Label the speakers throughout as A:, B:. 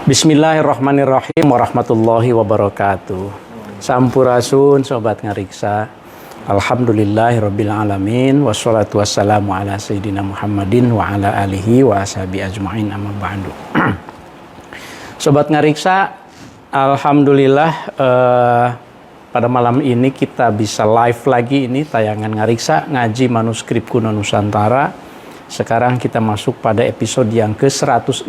A: Bismillahirrahmanirrahim warahmatullahi wabarakatuh. Sampurasun sobat ngariksa. Alhamdulillahirabbil alamin wassalatu wassalamu ala sayyidina Muhammadin wa ala alihi wa ashabi ajmain amma ba'du. Sobat ngariksa, alhamdulillah pada malam ini kita bisa live lagi ini tayangan ngariksa ngaji manuskrip kuno Nusantara. Sekarang kita masuk pada episode yang ke-116,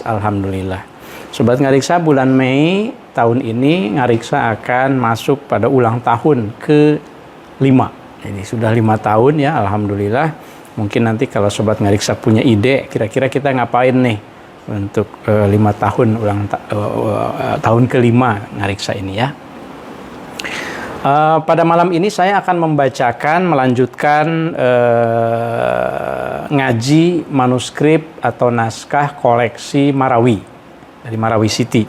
A: alhamdulillah. Sobat ngariksa, bulan Mei tahun ini ngariksa akan masuk pada ulang tahun ke-5. Jadi sudah 5 tahun ya, alhamdulillah. Mungkin nanti kalau sobat ngariksa punya ide, kira-kira kita ngapain nih untuk 5 tahun tahun ke-5 ngariksa ini ya. Pada malam ini saya akan melanjutkan ngaji manuskrip atau naskah koleksi Marawi dari Marawi City,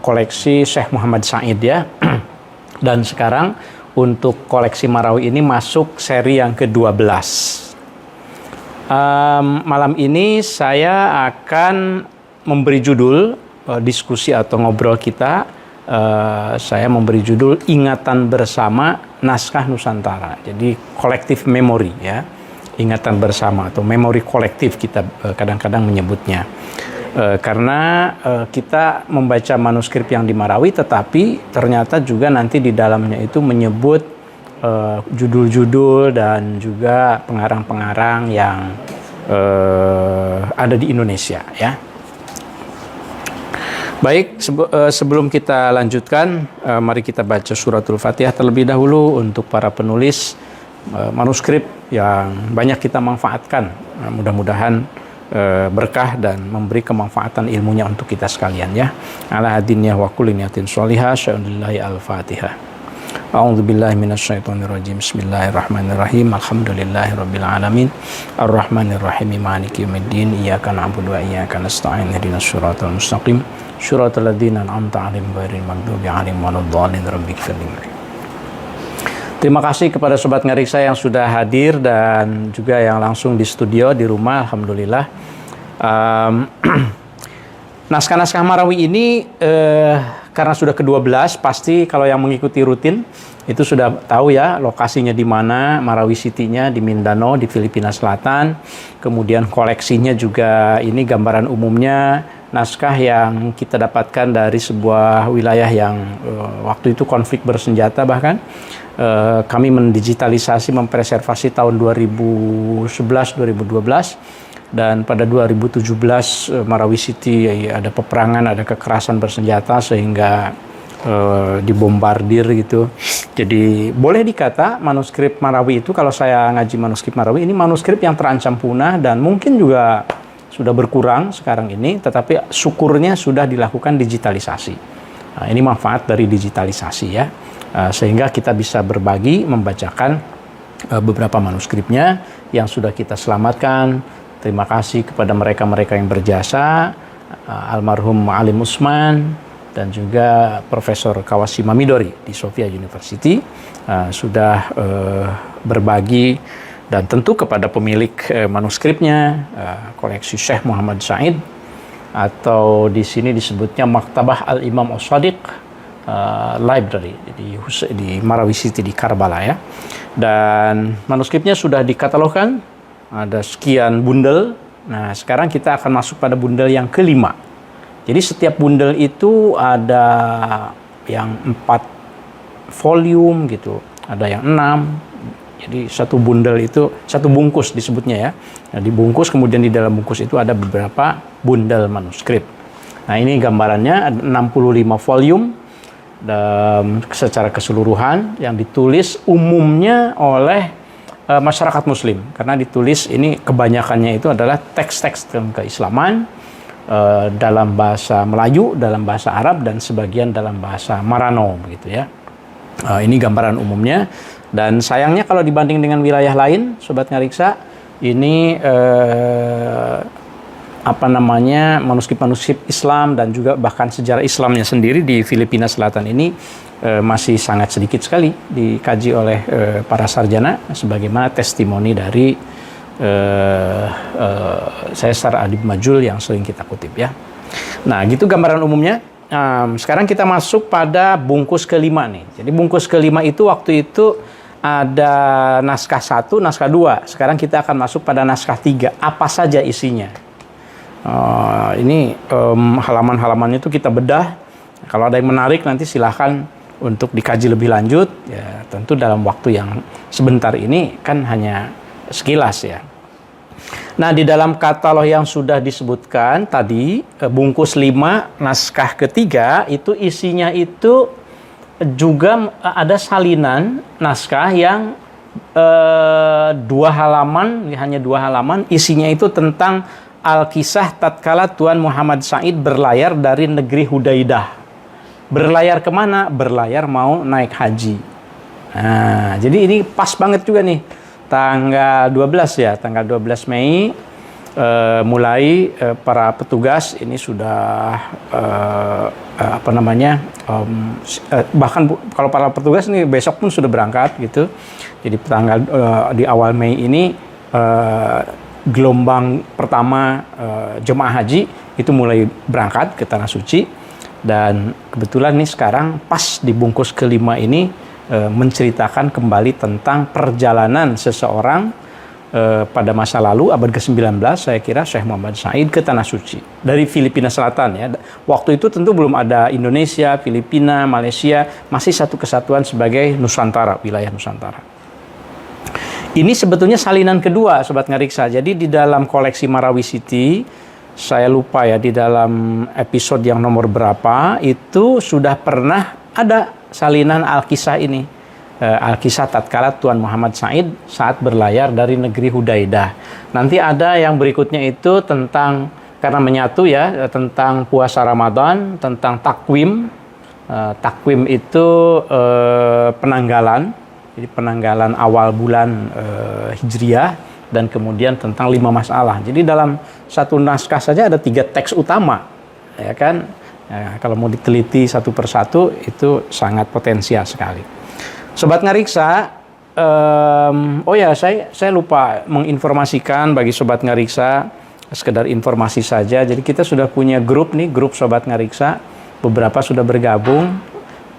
A: koleksi Syekh Muhammad Said ya. Dan sekarang untuk koleksi Marawi ini masuk seri yang ke-12. Malam ini saya akan memberi judul diskusi atau ngobrol kita. Saya memberi judul Ingatan Bersama Naskah Nusantara. Jadi kolektif memori ya, ingatan bersama atau memori kolektif kita kadang-kadang menyebutnya. Karena kita membaca manuskrip yang di Marawi, tetapi ternyata juga nanti di dalamnya itu menyebut judul-judul dan juga pengarang-pengarang yang ada di Indonesia ya. Baik, sebelum kita lanjutkan, mari kita baca suratul Fatihah terlebih dahulu untuk para penulis manuskrip yang banyak kita manfaatkan. Mudah-mudahan berkah dan memberi kemanfaatan ilmunya untuk kita sekalian ya. Ala hadiniyah wa kulli niyatin sholihah sya'unillahi al-Fatihah. A'udzubillahi minasyaitonirrajim. Bismillahirrahmanirrahim. Alhamdulillahirabbil alamin. Arrahmanirrahim. Maliki yaumiddin. Iyyaka na'budu wa iyyaka nasta'in. Ihdinas siratal mustaqim. Shiratal ladzina an'amta 'alaihim ghairil maghdubi 'alaihim waladdallin. Rabbighfirli. Terima kasih kepada sobat ngariksa yang sudah hadir dan juga yang langsung di studio di rumah, alhamdulillah. Naskah-naskah Marawi ini karena sudah ke-12, pasti kalau yang mengikuti rutin itu sudah tahu ya lokasinya di mana. Marawi City-nya di Mindanao di Filipina Selatan. Kemudian koleksinya juga ini gambaran umumnya naskah yang kita dapatkan dari sebuah wilayah yang waktu itu konflik bersenjata bahkan. Kami mendigitalisasi, mempreservasi tahun 2011-2012 dan pada 2017 Marawi City ada peperangan, ada kekerasan bersenjata sehingga dibombardir gitu. Jadi boleh dikata manuskrip Marawi itu, kalau saya ngaji manuskrip Marawi, ini manuskrip yang terancam punah dan mungkin juga sudah berkurang sekarang ini, tetapi syukurnya sudah dilakukan digitalisasi. Nah, ini manfaat dari digitalisasi ya. Sehingga kita bisa berbagi, membacakan beberapa manuskripnya yang sudah kita selamatkan. Terima kasih kepada mereka-mereka yang berjasa, almarhum Alim Usman dan juga Profesor Kawashima Midori di Sophia University sudah berbagi, dan tentu kepada pemilik manuskripnya, koleksi Syekh Muhammad Said atau di sini disebutnya Maktabah Al-Imam As-Shadiq Library di Marawi City di Karbala ya. Dan manuskripnya sudah dikatalogkan, ada sekian bundel. Nah, sekarang kita akan masuk pada bundel yang ke-5. Jadi setiap bundel itu ada yang 4 volume gitu, ada yang 6. Jadi satu bundel itu, satu bungkus disebutnya ya. Nah, dibungkus, kemudian di dalam bungkus itu ada beberapa bundel manuskrip. Nah, ini gambarannya ada 65 volume secara keseluruhan yang ditulis umumnya oleh masyarakat muslim, karena ditulis ini kebanyakannya itu adalah teks-teks tentang keislaman dalam bahasa Melayu, dalam bahasa Arab, dan sebagian dalam bahasa Marano begitu ya. Ini gambaran umumnya, dan sayangnya kalau dibanding dengan wilayah lain sobat ngariksa, ini manuskrip-manuskrip Islam dan juga bahkan sejarah Islamnya sendiri di Filipina Selatan ini masih sangat sedikit sekali dikaji oleh para sarjana, sebagaimana testimoni dari saya secara adib majul yang sering kita kutip ya. Nah, gitu gambaran umumnya. Sekarang kita masuk pada bungkus kelima nih. Jadi bungkus kelima itu waktu itu ada naskah 1, naskah 2. Sekarang kita akan masuk pada naskah 3. Apa saja isinya? Ini halaman-halamannya itu kita bedah. Kalau ada yang menarik nanti silahkan untuk dikaji lebih lanjut. Ya, tentu dalam waktu yang sebentar ini kan hanya sekilas ya. Nah, di dalam katalog yang sudah disebutkan tadi, bungkus 5, naskah ketiga, itu isinya itu juga ada salinan naskah yang 2 halaman, hanya 2 halaman, isinya itu tentang Al-Kisah tatkala Tuan Muhammad Said berlayar dari negeri Hudaidah. Berlayar kemana? Berlayar mau naik haji. Nah, jadi ini pas banget juga nih. Tanggal 12 ya, tanggal 12 Mei mulai para petugas ini sudah bahkan kalau para petugas ini besok pun sudah berangkat gitu. Jadi tanggal di awal Mei ini gelombang pertama jemaah haji itu mulai berangkat ke Tanah Suci, dan kebetulan nih sekarang pas di bungkus kelima ini menceritakan kembali tentang perjalanan seseorang pada masa lalu abad ke-19, saya kira Syekh Muhammad Said ke Tanah Suci dari Filipina Selatan ya. Waktu itu tentu belum ada Indonesia, Filipina, Malaysia, masih satu kesatuan sebagai Nusantara, wilayah Nusantara. Ini sebetulnya salinan kedua Sobat Ngariksa. Jadi di dalam koleksi Marawi City, saya lupa ya di dalam episode yang nomor berapa itu sudah pernah ada salinan Al-Kisah ini, Al-Kisah tatkala Tuan Muhammad Said saat berlayar dari negeri Hudaidah. Nanti ada yang berikutnya itu tentang, karena menyatu ya, tentang puasa Ramadan, tentang takwim. Takwim itu penanggalan, jadi penanggalan awal bulan Hijriah, dan kemudian tentang 5 masalah. Jadi dalam satu naskah saja ada 3 teks utama, ya kan? Ya, kalau mau diteliti satu persatu itu sangat potensial sekali. Sobat Ngariksa, saya lupa menginformasikan bagi Sobat Ngariksa, sekedar informasi saja. Jadi kita sudah punya grup nih, grup Sobat Ngariksa. Beberapa sudah bergabung.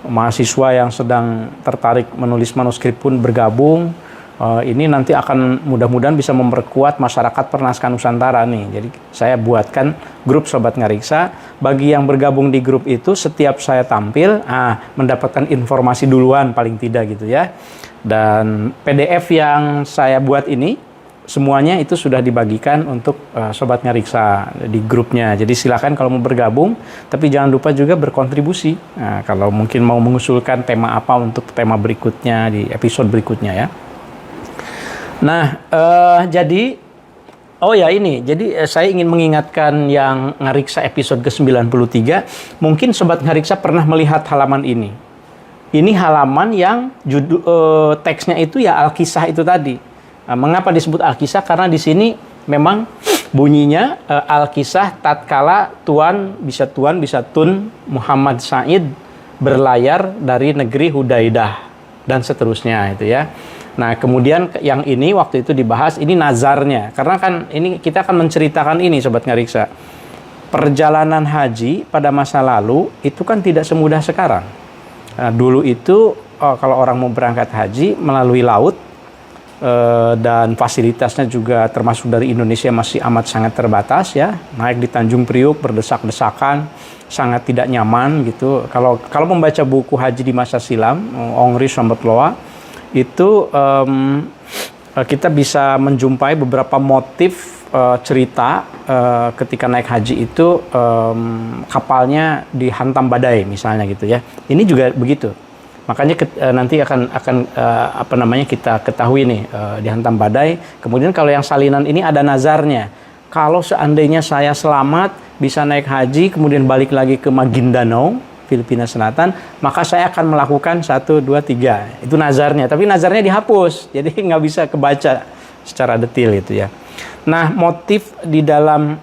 A: Mahasiswa yang sedang tertarik menulis manuskrip pun bergabung. Ini nanti akan mudah-mudahan bisa memperkuat masyarakat pernaskahan Nusantara nih. Jadi saya buatkan grup Sobat Ngariksa. Bagi yang bergabung di grup itu, setiap saya tampil, mendapatkan informasi duluan paling tidak gitu ya. Dan PDF yang saya buat ini, semuanya itu sudah dibagikan untuk Sobat Ngariksa di grupnya. Jadi silakan kalau mau bergabung, tapi jangan lupa juga berkontribusi. Nah, kalau mungkin mau mengusulkan tema apa untuk tema berikutnya di episode berikutnya ya. Nah, jadi saya ingin mengingatkan yang Ngariksa episode ke-93, mungkin Sobat Ngariksa pernah melihat halaman ini. Ini halaman yang teksnya itu ya Al-Kisah itu tadi. Nah, mengapa disebut Al-Kisah? Karena di sini memang bunyinya Al-Kisah tatkala Tuan bisa Tun Muhammad Said berlayar dari negeri Hudaidah dan seterusnya itu ya. Nah, kemudian yang ini waktu itu dibahas, ini nazarnya. Karena kan ini kita akan menceritakan ini Sobat Ngariksa. Perjalanan haji pada masa lalu itu kan tidak semudah sekarang. Nah, dulu itu kalau orang mau berangkat haji melalui laut, dan fasilitasnya juga termasuk dari Indonesia masih amat sangat terbatas ya. Naik di Tanjung Priuk berdesak-desakan, sangat tidak nyaman gitu. Kalau membaca buku haji di masa silam, Ongri Sambetloa, itu kita bisa menjumpai beberapa motif cerita ketika naik haji itu kapalnya dihantam badai misalnya gitu ya. Ini juga begitu. Makanya nanti akan kita ketahui nih dihantam badai. Kemudian kalau yang salinan ini ada nazarnya. Kalau seandainya saya selamat bisa naik haji kemudian balik lagi ke Maguindanao, Filipina Selatan, maka saya akan melakukan 1, 2, 3. Itu nazarnya. Tapi nazarnya dihapus. Jadi nggak bisa kebaca secara detail itu ya. Nah, motif di dalam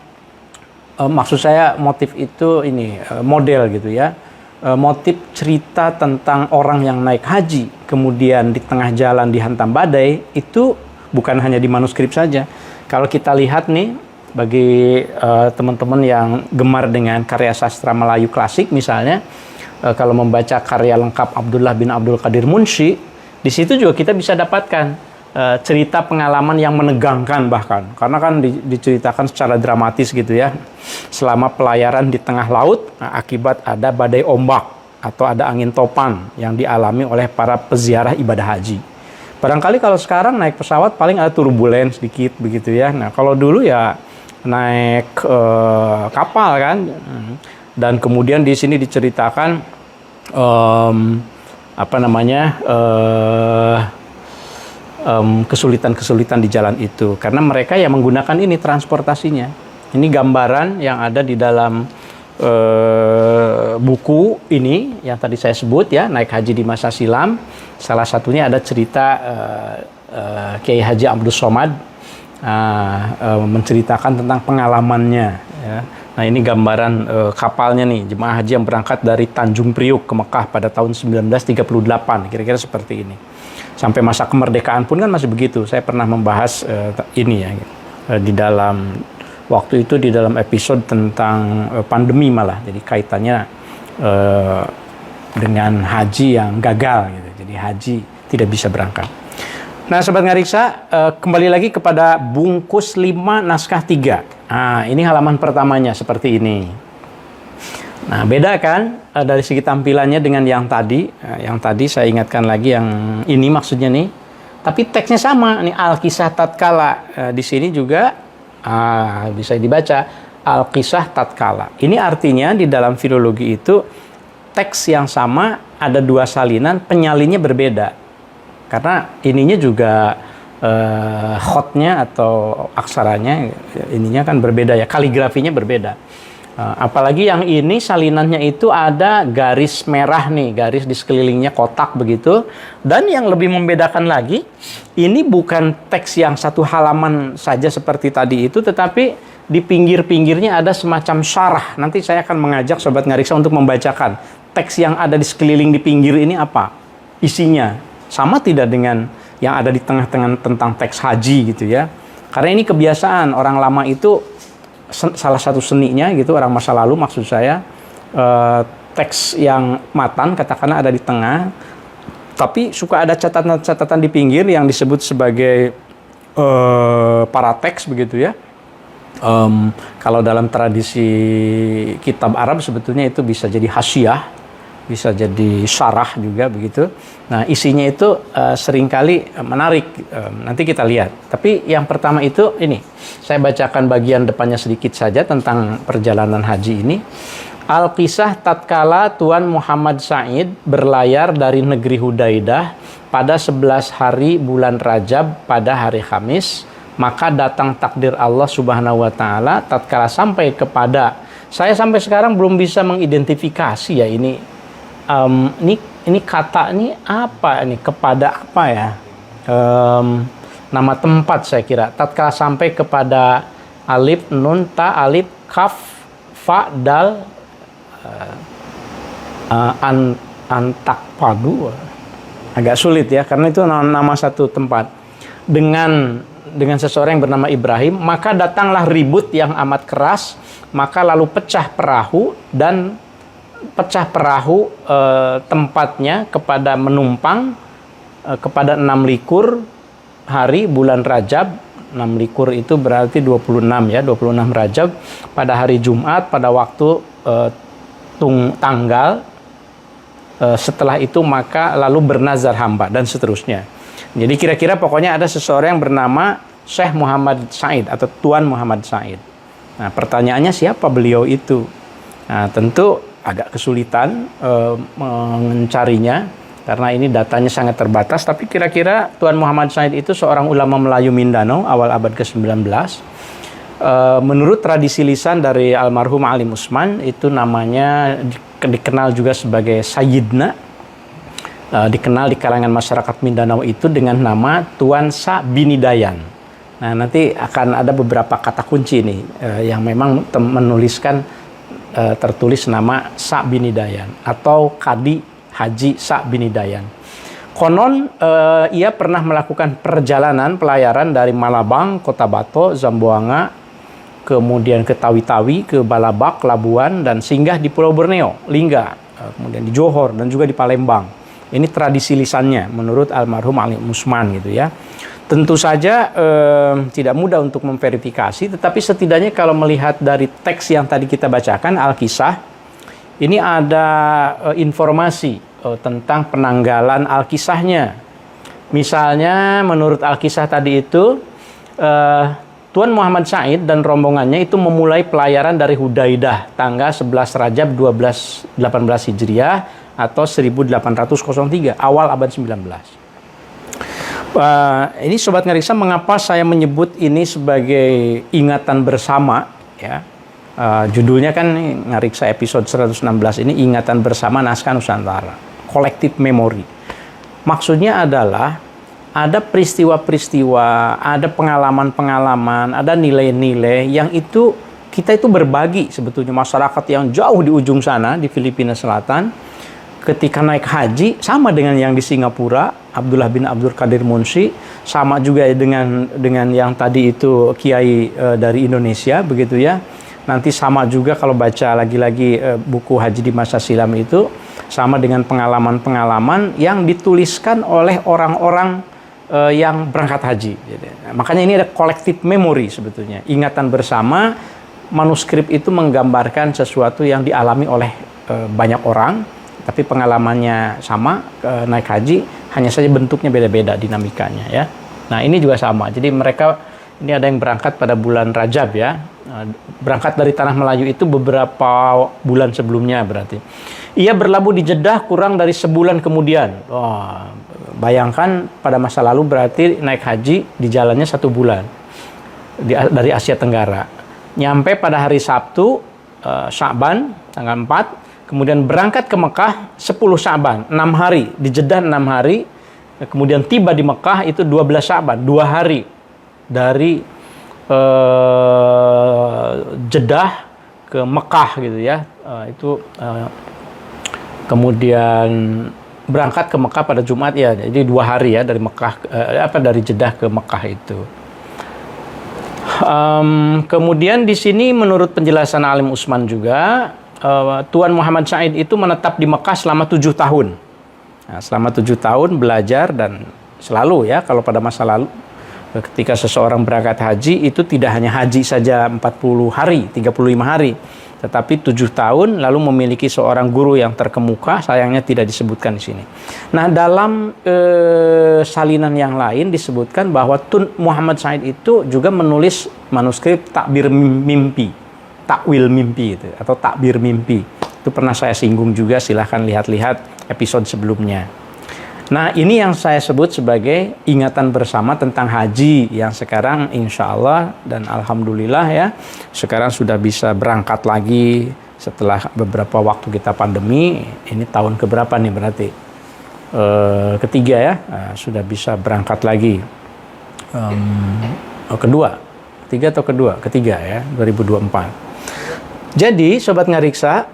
A: maksud saya motif itu ini model gitu ya. Motif cerita tentang orang yang naik haji kemudian di tengah jalan dihantam badai itu bukan hanya di manuskrip saja, Kalau kita lihat nih, bagi teman-teman yang gemar dengan karya sastra Melayu klasik misalnya, kalau membaca karya lengkap Abdullah bin Abdul Qadir Munsyi, di situ juga kita bisa dapatkan cerita pengalaman yang menegangkan bahkan. Karena kan diceritakan secara dramatis gitu ya. Selama pelayaran di tengah laut, akibat ada badai ombak atau ada angin topan yang dialami oleh para peziarah ibadah haji. Barangkali kalau sekarang naik pesawat paling ada turbulence sedikit begitu ya. Nah kalau dulu ya naik kapal kan. Dan kemudian di sini diceritakan kesulitan-kesulitan di jalan itu. Karena mereka yang menggunakan ini transportasinya. Ini gambaran yang ada di dalam buku ini yang tadi saya sebut ya, Naik Haji di Masa Silam. Salah satunya ada cerita Kiai Haji Abdul Somad menceritakan tentang pengalamannya ya. Nah ini gambaran kapalnya nih, jemaah haji yang berangkat dari Tanjung Priuk ke Mekah pada tahun 1938, kira-kira seperti ini. Sampai masa kemerdekaan pun kan masih begitu. Saya pernah membahas ini ya di dalam waktu itu, di dalam episode tentang pandemi malah. Jadi kaitannya dengan haji yang gagal gitu. Jadi haji tidak bisa berangkat. Nah, Sobat Ngariksa, kembali lagi kepada bungkus 5 naskah 3. Nah, ini halaman pertamanya seperti ini. Nah, beda kan dari segi tampilannya dengan yang tadi. Yang tadi saya ingatkan lagi yang ini maksudnya nih. Tapi teksnya sama, nih Al-Kisah Tatkala. Di sini juga bisa dibaca Al-Kisah Tatkala. Ini artinya di dalam filologi itu teks yang sama, ada 2 salinan, penyalinnya berbeda. Karena ininya juga khotnya atau aksaranya ininya kan berbeda ya, kaligrafinya berbeda. Apalagi yang ini salinannya itu ada garis merah nih, garis di sekelilingnya kotak begitu. Dan yang lebih membedakan lagi, ini bukan teks yang 1 halaman saja seperti tadi itu, tetapi di pinggir-pinggirnya ada semacam syarah. Nanti saya akan mengajak Sobat Ngariksa untuk membacakan teks yang ada di sekeliling di pinggir ini apa isinya. Sama tidak dengan yang ada di tengah-tengah tentang teks haji gitu ya. Karena ini kebiasaan orang lama itu, salah satu seninya gitu, orang masa lalu maksud saya, teks yang matan katakanlah ada di tengah, tapi suka ada catatan-catatan di pinggir yang disebut sebagai parateks begitu ya. Kalau dalam tradisi kitab Arab sebetulnya itu bisa jadi hasyiah, bisa jadi syarah juga begitu. Nah isinya itu seringkali menarik, nanti kita lihat. Tapi yang pertama itu ini, saya bacakan bagian depannya sedikit saja tentang perjalanan haji ini. Al-Kisah Tatkala Tuan Muhammad Said berlayar dari negeri Hudaidah pada 11 hari bulan Rajab pada hari Kamis, maka datang takdir Allah Subhanahu wa taala tatkala sampai kepada, saya sampai sekarang belum bisa mengidentifikasi ya ini kata ini apa ini, kepada apa ya, nama tempat saya kira. Tatkala sampai kepada alif nun ta alif kaf fa dal antakpadu, agak sulit ya karena itu nama satu tempat. Dengan seseorang yang bernama Ibrahim, maka datanglah ribut yang amat keras, maka lalu pecah perahu tempatnya kepada menumpang kepada 6 likur hari bulan Rajab. 6 likur itu berarti 26 ya, 26 Rajab pada hari Jumat pada waktu tanggal. Setelah itu maka lalu bernazar hamba dan seterusnya. Jadi kira-kira pokoknya ada seseorang yang bernama Syekh Muhammad Said atau Tuan Muhammad Said. Nah pertanyaannya siapa beliau itu? Nah tentu agak kesulitan mencarinya karena ini datanya sangat terbatas, tapi kira-kira Tuan Muhammad Said itu seorang ulama Melayu Mindanao awal abad ke-19. Menurut tradisi lisan dari almarhum Alim Usman, itu namanya dikenal juga sebagai Sayyidna, dikenal di kalangan masyarakat Mindanao itu dengan nama Tuan Sa Binidayan. Nah nanti akan ada beberapa kata kunci nih yang memang menuliskan tertulis nama Sa Binidayan atau Kadi Haji Sa Binidayan. Konon ia pernah melakukan perjalanan pelayaran dari Malabang, Kota Bato, Zamboanga, kemudian ke Tawi-Tawi, ke Balabak, Labuan, dan singgah di Pulau Borneo, Lingga, kemudian di Johor, dan juga di Palembang. Ini tradisi lisannya menurut almarhum Ali Usman gitu ya. Tentu saja tidak mudah untuk memverifikasi, tetapi setidaknya kalau melihat dari teks yang tadi kita bacakan, Al-Kisah, ini ada informasi tentang penanggalan Al-Kisahnya. Misalnya menurut Al-Kisah tadi itu, Tuan Muhammad Said dan rombongannya itu memulai pelayaran dari Hudaidah tanggal 11 Rajab 18 Hijriah atau 1803 awal abad 19. Ini Sobat Ngariksa, mengapa saya menyebut ini sebagai ingatan bersama ya? Judulnya kan Ngariksa episode 116 ini ingatan bersama naskah Nusantara, collective memory. Maksudnya adalah ada peristiwa-peristiwa, ada pengalaman-pengalaman, ada nilai-nilai yang itu kita itu berbagi sebetulnya. Masyarakat yang jauh di ujung sana di Filipina Selatan ketika naik haji sama dengan yang di Singapura, Abdullah bin Abdul Qadir Munshi, sama juga dengan yang tadi itu kiai dari Indonesia begitu ya. Nanti sama juga kalau baca lagi-lagi buku Haji di Masa Silam itu sama dengan pengalaman-pengalaman yang dituliskan oleh orang-orang yang berangkat haji. Makanya ini ada collective memory sebetulnya. Ingatan bersama, manuskrip itu menggambarkan sesuatu yang dialami oleh banyak orang, tapi pengalamannya sama, naik haji, hanya saja bentuknya beda-beda dinamikanya ya. Nah ini juga sama. Jadi mereka, ini ada yang berangkat pada bulan Rajab ya. Berangkat dari Tanah Melayu itu beberapa bulan sebelumnya berarti. Ia berlabuh di Jeddah kurang dari sebulan kemudian. Bayangkan pada masa lalu berarti naik haji di jalannya 1 bulan dari Asia Tenggara. Nyampe pada hari Sabtu Sya'ban tanggal 4, kemudian berangkat ke Mekah 10 Sya'ban, 6 hari, di Jeddah 6 hari, kemudian tiba di Mekah itu 12 Sya'ban, 2 hari dari Jeddah ke Mekah gitu ya. Kemudian berangkat ke Mekah pada Jumat ya, jadi 2 hari ya dari Mekah dari Jeddah ke Mekah itu. Kemudian di sini menurut penjelasan Alim Usman juga, Tuan Muhammad Said itu menetap di Mekah selama 7 tahun. Nah, selama 7 tahun belajar, dan selalu ya kalau pada masa lalu ketika seseorang berangkat haji itu tidak hanya haji saja 40 hari, 35 hari, tetapi 7 tahun lalu memiliki seorang guru yang terkemuka, sayangnya tidak disebutkan di sini. Nah, dalam salinan yang lain disebutkan bahwa Tun Muhammad Said itu juga menulis manuskrip takbir mimpi, takwil mimpi itu, atau takbir mimpi. Itu pernah saya singgung juga, silahkan lihat-lihat episode sebelumnya. Nah, ini yang saya sebut sebagai ingatan bersama tentang haji yang sekarang insya Allah dan alhamdulillah ya, sekarang sudah bisa berangkat lagi setelah beberapa waktu kita pandemi. Ini tahun keberapa nih berarti? Ketiga ya, sudah bisa berangkat lagi. Ketiga ya, 2024. Jadi, Sobat Ngariksa,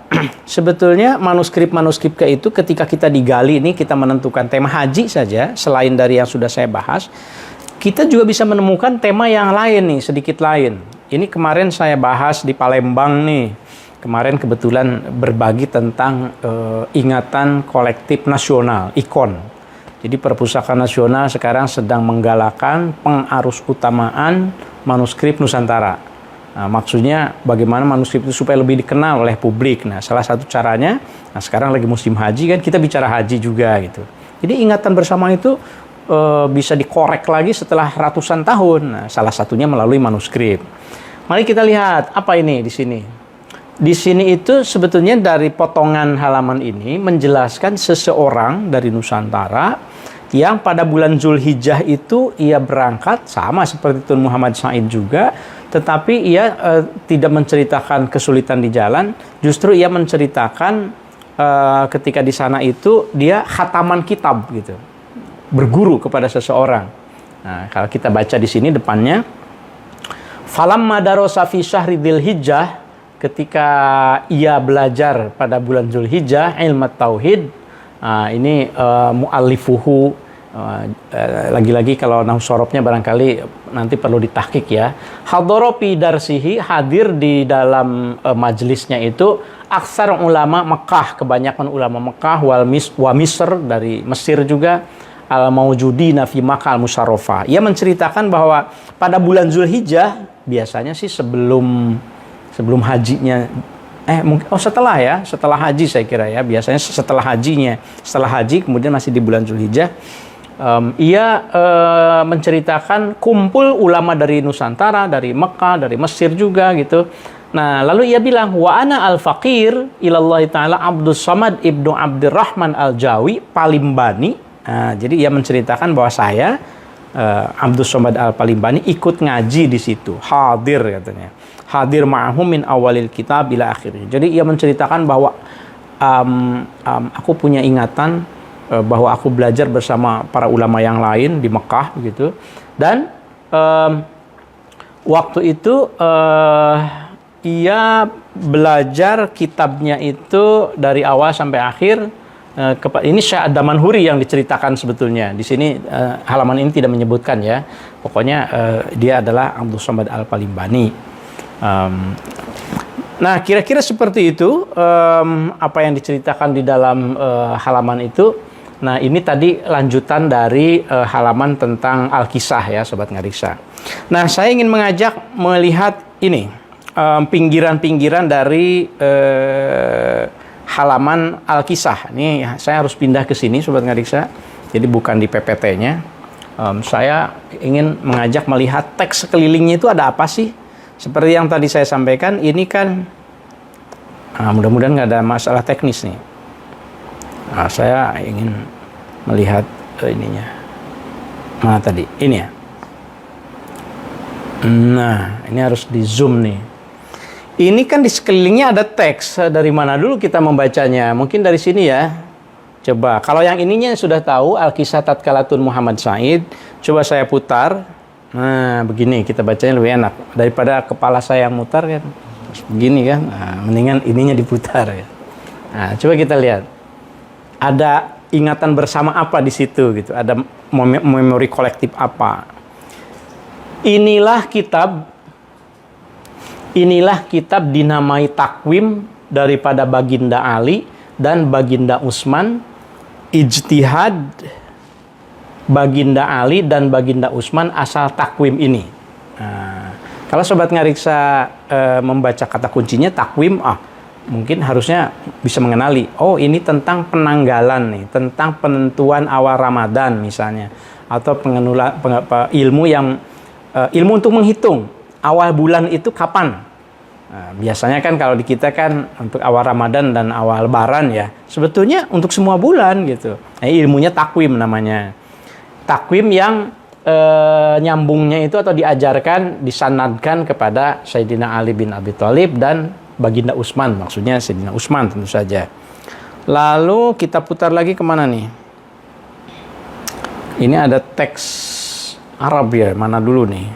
A: sebetulnya manuskrip-manuskrip itu ketika kita digali ini, kita menentukan tema haji saja, selain dari yang sudah saya bahas, kita juga bisa menemukan tema yang lain nih, sedikit lain. Ini kemarin saya bahas di Palembang nih. Kemarin kebetulan berbagi tentang ingatan kolektif nasional, IKON. Jadi Perpustakaan Nasional sekarang sedang menggalakkan pengarus utamaan manuskrip Nusantara. Nah, maksudnya bagaimana manuskrip itu supaya lebih dikenal oleh publik. Nah, salah satu caranya, nah sekarang lagi musim haji kan, kita bicara haji juga gitu. Jadi ingatan bersama itu bisa dikorek lagi setelah ratusan tahun. Nah, salah satunya melalui manuskrip. Mari kita lihat apa ini di sini. Di sini itu sebetulnya dari potongan halaman ini menjelaskan seseorang dari Nusantara yang pada bulan Zulhijjah itu ia berangkat sama seperti Tun Muhammad Said juga. Tetapi ia tidak menceritakan kesulitan di jalan, justru ia menceritakan ketika di sana itu dia khataman kitab gitu, berguru kepada seseorang. Nah, kalau kita baca di sini depannya, falamma darasa fi syahri Dzulhijjah, ketika ia belajar pada bulan Zulhijjah ilmu tauhid, Ini mu'allifuhu. Lagi-lagi kalau nahwu sorobnya barangkali nanti perlu ditahqiq ya. Hadara fi darsihi, hadir di dalam majelisnya itu aksar ulama Mekah, kebanyakan ulama Mekah, wa Misr, dari Mesir juga, al maujudina fi Makkah al musyarrafah. Ia menceritakan bahwa pada bulan Zulhijjah, biasanya sih sebelum hajinya, setelah haji saya kira ya, biasanya setelah haji kemudian masih di bulan Zulhijjah. Ia menceritakan kumpul ulama dari Nusantara, dari Mekah, dari Mesir juga gitu. Nah, lalu ia bilang, wa ana al-faqir ilallahi ta'ala Abdus Samad ibnu Abdurrahman al-Jawi Palimbani. Nah, jadi ia menceritakan bahwa saya, Abdus Samad al-Palimbani, ikut ngaji di situ. Hadir katanya. Hadir ma'ahum min awalil kitab ila akhirnya. Jadi ia menceritakan bahwa aku punya ingatan bahwa aku belajar bersama para ulama yang lain di Mekah begitu, dan waktu itu ia belajar kitabnya itu dari awal sampai akhir. Ini Syekh Ad-Damanhuri yang diceritakan sebetulnya di sini, halaman ini tidak menyebutkan ya, pokoknya dia adalah Abdul Samad Al-Palimbani. Nah, kira-kira seperti itu apa yang diceritakan di dalam halaman itu. Nah, ini tadi lanjutan dari halaman tentang Al-Kisah ya, Sobat Ngariksa. Nah, saya ingin mengajak melihat ini, pinggiran-pinggiran dari halaman Al-Kisah. Ini saya harus pindah ke sini, Sobat Ngariksa. Jadi bukan di PPT-nya. Saya ingin mengajak melihat teks sekelilingnya itu ada apa sih? Seperti yang tadi saya sampaikan, ini kan mudah-mudahan nggak ada masalah teknis nih. Saya ingin melihat ininya. Mana tadi? Ini ya. Nah, ini harus di zoom nih. Ini kan di sekelilingnya ada teks. Dari mana dulu kita membacanya? Mungkin dari sini ya. Coba. Kalau yang ininya sudah tahu, Al-Kisah Tatkalatun Muhammad Said. Coba saya putar. Nah, begini kita bacanya lebih enak daripada kepala saya yang mutar kan. Begini kan. Nah, mendingan ininya diputar ya. Nah, coba kita lihat. Ada ingatan bersama apa di situ gitu. Ada memori kolektif apa. Inilah kitab dinamai takwim daripada Baginda Ali dan Baginda Utsman, ijtihad Baginda Ali dan Baginda Utsman asal takwim ini. Nah, kalau Sobat Ngariksa membaca kata kuncinya takwim, mungkin harusnya bisa mengenali, oh ini tentang penanggalan nih, tentang penentuan awal Ramadan misalnya, atau ilmu untuk menghitung awal bulan itu kapan. Nah, biasanya kan kalau di kita kan untuk awal Ramadan dan awal Lebaran ya, sebetulnya untuk semua bulan gitu. Nah, ilmunya takwim namanya. Takwim yang nyambungnya itu atau diajarkan, disanadkan kepada Sayyidina Ali bin Abi Thalib dan Baginda Utsman, maksudnya Sayyidina Utsman tentu saja. Lalu kita putar lagi kemana nih? Ini ada teks Arab ya, mana dulu nih?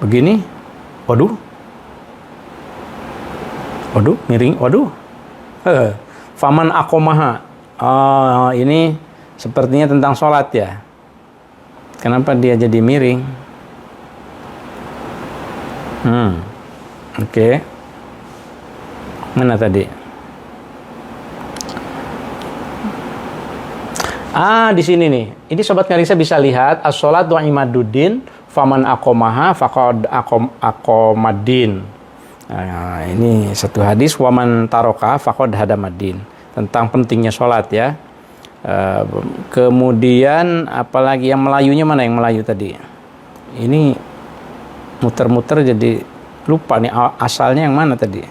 A: Begini, waduh, miring, waduh. Faman akomaha. Ini sepertinya tentang sholat ya. Kenapa dia jadi miring? Oke. Mana tadi? Di sini nih. Ini Sobat Ngariksa bisa lihat as-sholatu imaduddin faman aqomaha faqad aqomaddin. Nah, ini satu hadis waman taroka faqad hadamaddin, tentang pentingnya sholat ya. Kemudian apalagi yang Melayunya, mana yang Melayu tadi? Ini muter-muter jadi lupa nih asalnya yang mana tadi.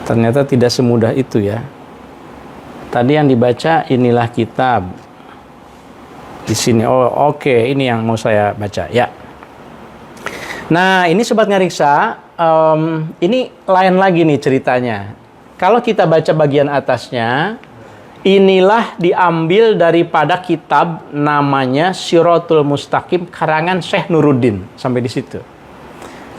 A: Ternyata tidak semudah itu ya. Tadi yang dibaca inilah kitab. Di sini. Oke, ini yang mau saya baca ya. Nah, ini Sobat Ngariksa, ini lain lagi nih ceritanya. Kalau kita baca bagian atasnya, inilah diambil daripada kitab namanya Siratul Mustaqim karangan Syekh Nuruddin, sampai di situ.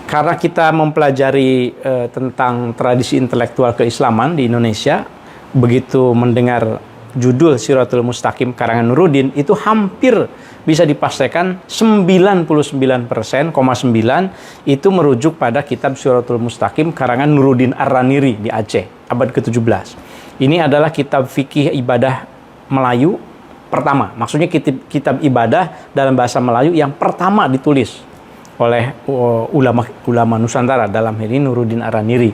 A: Karena kita mempelajari tentang tradisi intelektual keislaman di Indonesia, begitu mendengar judul Siratul Mustaqim karangan Nuruddin, itu hampir bisa dipastikan 99,9% itu merujuk pada kitab Siratul Mustaqim karangan Nuruddin Ar-Raniri di Aceh, abad ke-17. Ini adalah kitab fikih ibadah Melayu pertama. Maksudnya kitab ibadah dalam bahasa Melayu yang pertama ditulis oleh ulama Nusantara, dalam hal ini Nuruddin Ar-Raniri.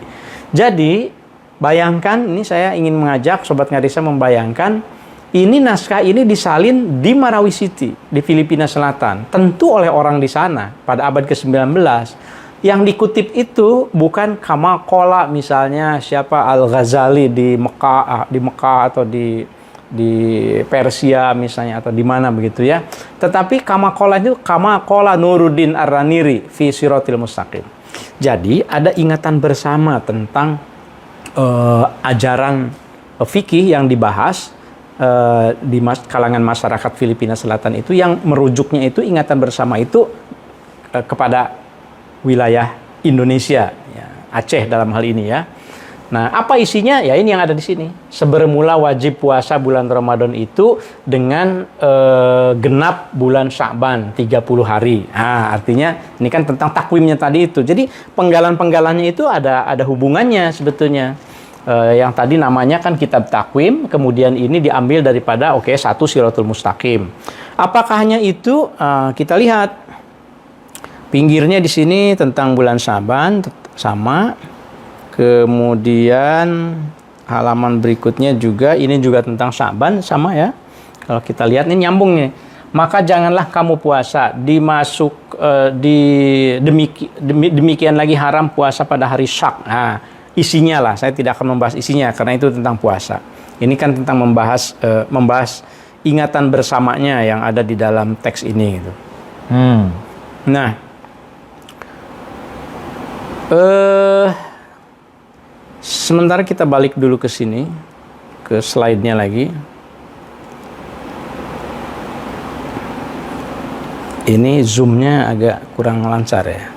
A: Jadi, bayangkan, ini saya ingin mengajak Sobat Ngarisa membayangkan, ini naskah ini disalin di Marawi City, di Filipina Selatan. Tentu oleh orang di sana pada abad ke-19. Yang dikutip itu bukan Kamakola misalnya siapa Al-Ghazali di Mekah atau di Persia misalnya, atau di mana begitu ya. Tetapi Kamakola itu Kamakola Nuruddin Ar-Raniri fi Siratil Mustaqim. Jadi ada ingatan bersama tentang ajaran fikih yang dibahas di kalangan masyarakat Filipina Selatan itu, yang merujuknya itu ingatan bersama itu kepada wilayah Indonesia, ya, Aceh dalam hal ini ya. Nah, apa isinya? Ya ini yang ada di sini. Sebermula wajib puasa bulan Ramadan itu dengan genap bulan Sya'ban 30 hari. Nah, artinya ini kan tentang takwimnya tadi itu. Jadi penggalan-penggalannya itu ada hubungannya sebetulnya. Yang tadi namanya kan kitab takwim, kemudian ini diambil daripada satu Siratul Mustaqim. Apakah hanya itu? Kita lihat pinggirnya di sini tentang bulan Sya'ban sama. Kemudian halaman berikutnya juga, ini juga tentang Sya'ban sama ya. Kalau kita lihat ini nyambung nih. Maka janganlah kamu puasa demikian lagi haram puasa pada hari Syak. Nah, isinya lah, saya tidak akan membahas isinya karena itu tentang puasa. Ini kan tentang membahas ingatan bersamanya yang ada di dalam teks ini gitu. Nah, sementara kita balik dulu ke sini, ke slide-nya lagi. Ini zoom-nya agak kurang lancar ya.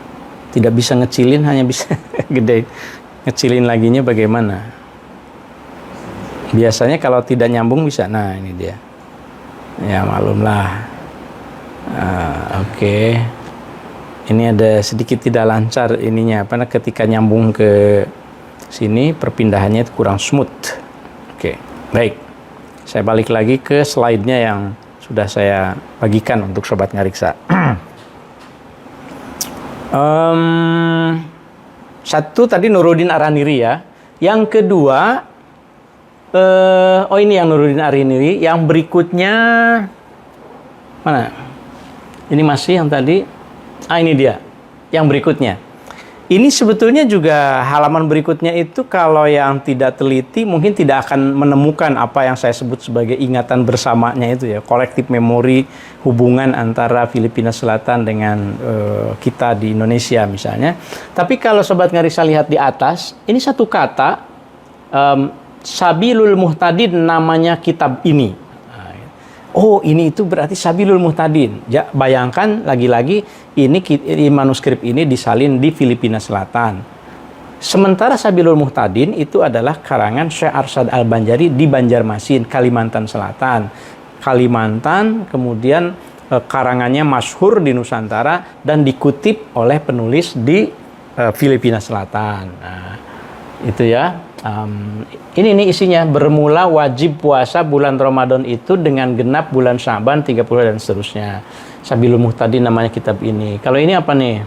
A: Tidak bisa ngecilin, hanya bisa gede. Ngecilin laginya bagaimana? Biasanya kalau tidak nyambung bisa. Nah, ini dia. Ya, maklumlah. Oke. Ini ada sedikit tidak lancar ininya. Karena ketika nyambung ke sini perpindahannya itu kurang smooth. Oke, baik. Saya balik lagi ke slide-nya yang sudah saya bagikan untuk Sobat Ngariksa. Satu tadi Nuruddin Ar-Raniri ya. Yang kedua, ini yang Nuruddin Ar-Raniri. Yang berikutnya mana? Ini masih yang tadi. Ini dia. Yang berikutnya. Ini sebetulnya juga halaman berikutnya itu kalau yang tidak teliti mungkin tidak akan menemukan apa yang saya sebut sebagai ingatan bersamanya itu ya, kolektif memori hubungan antara Filipina Selatan dengan kita di Indonesia misalnya. Tapi kalau Sobat Ngariksa lihat di atas, ini satu kata Sabilul Muhtadin namanya kitab ini. Oh, ini itu berarti Sabilul Muhtadin. Ya, bayangkan lagi-lagi ini manuskrip ini disalin di Filipina Selatan. Sementara Sabilul Muhtadin itu adalah karangan Syekh Arsyad Al-Banjari di Banjarmasin, Kalimantan Selatan. Kalimantan, kemudian karangannya masyhur di Nusantara dan dikutip oleh penulis di Filipina Selatan. Nah, itu ya. Ini nih isinya, bermula wajib puasa bulan Ramadan itu dengan genap bulan Sya'ban 30 dan seterusnya. Sabilul Muhtadin namanya kitab ini. Kalau ini apa nih?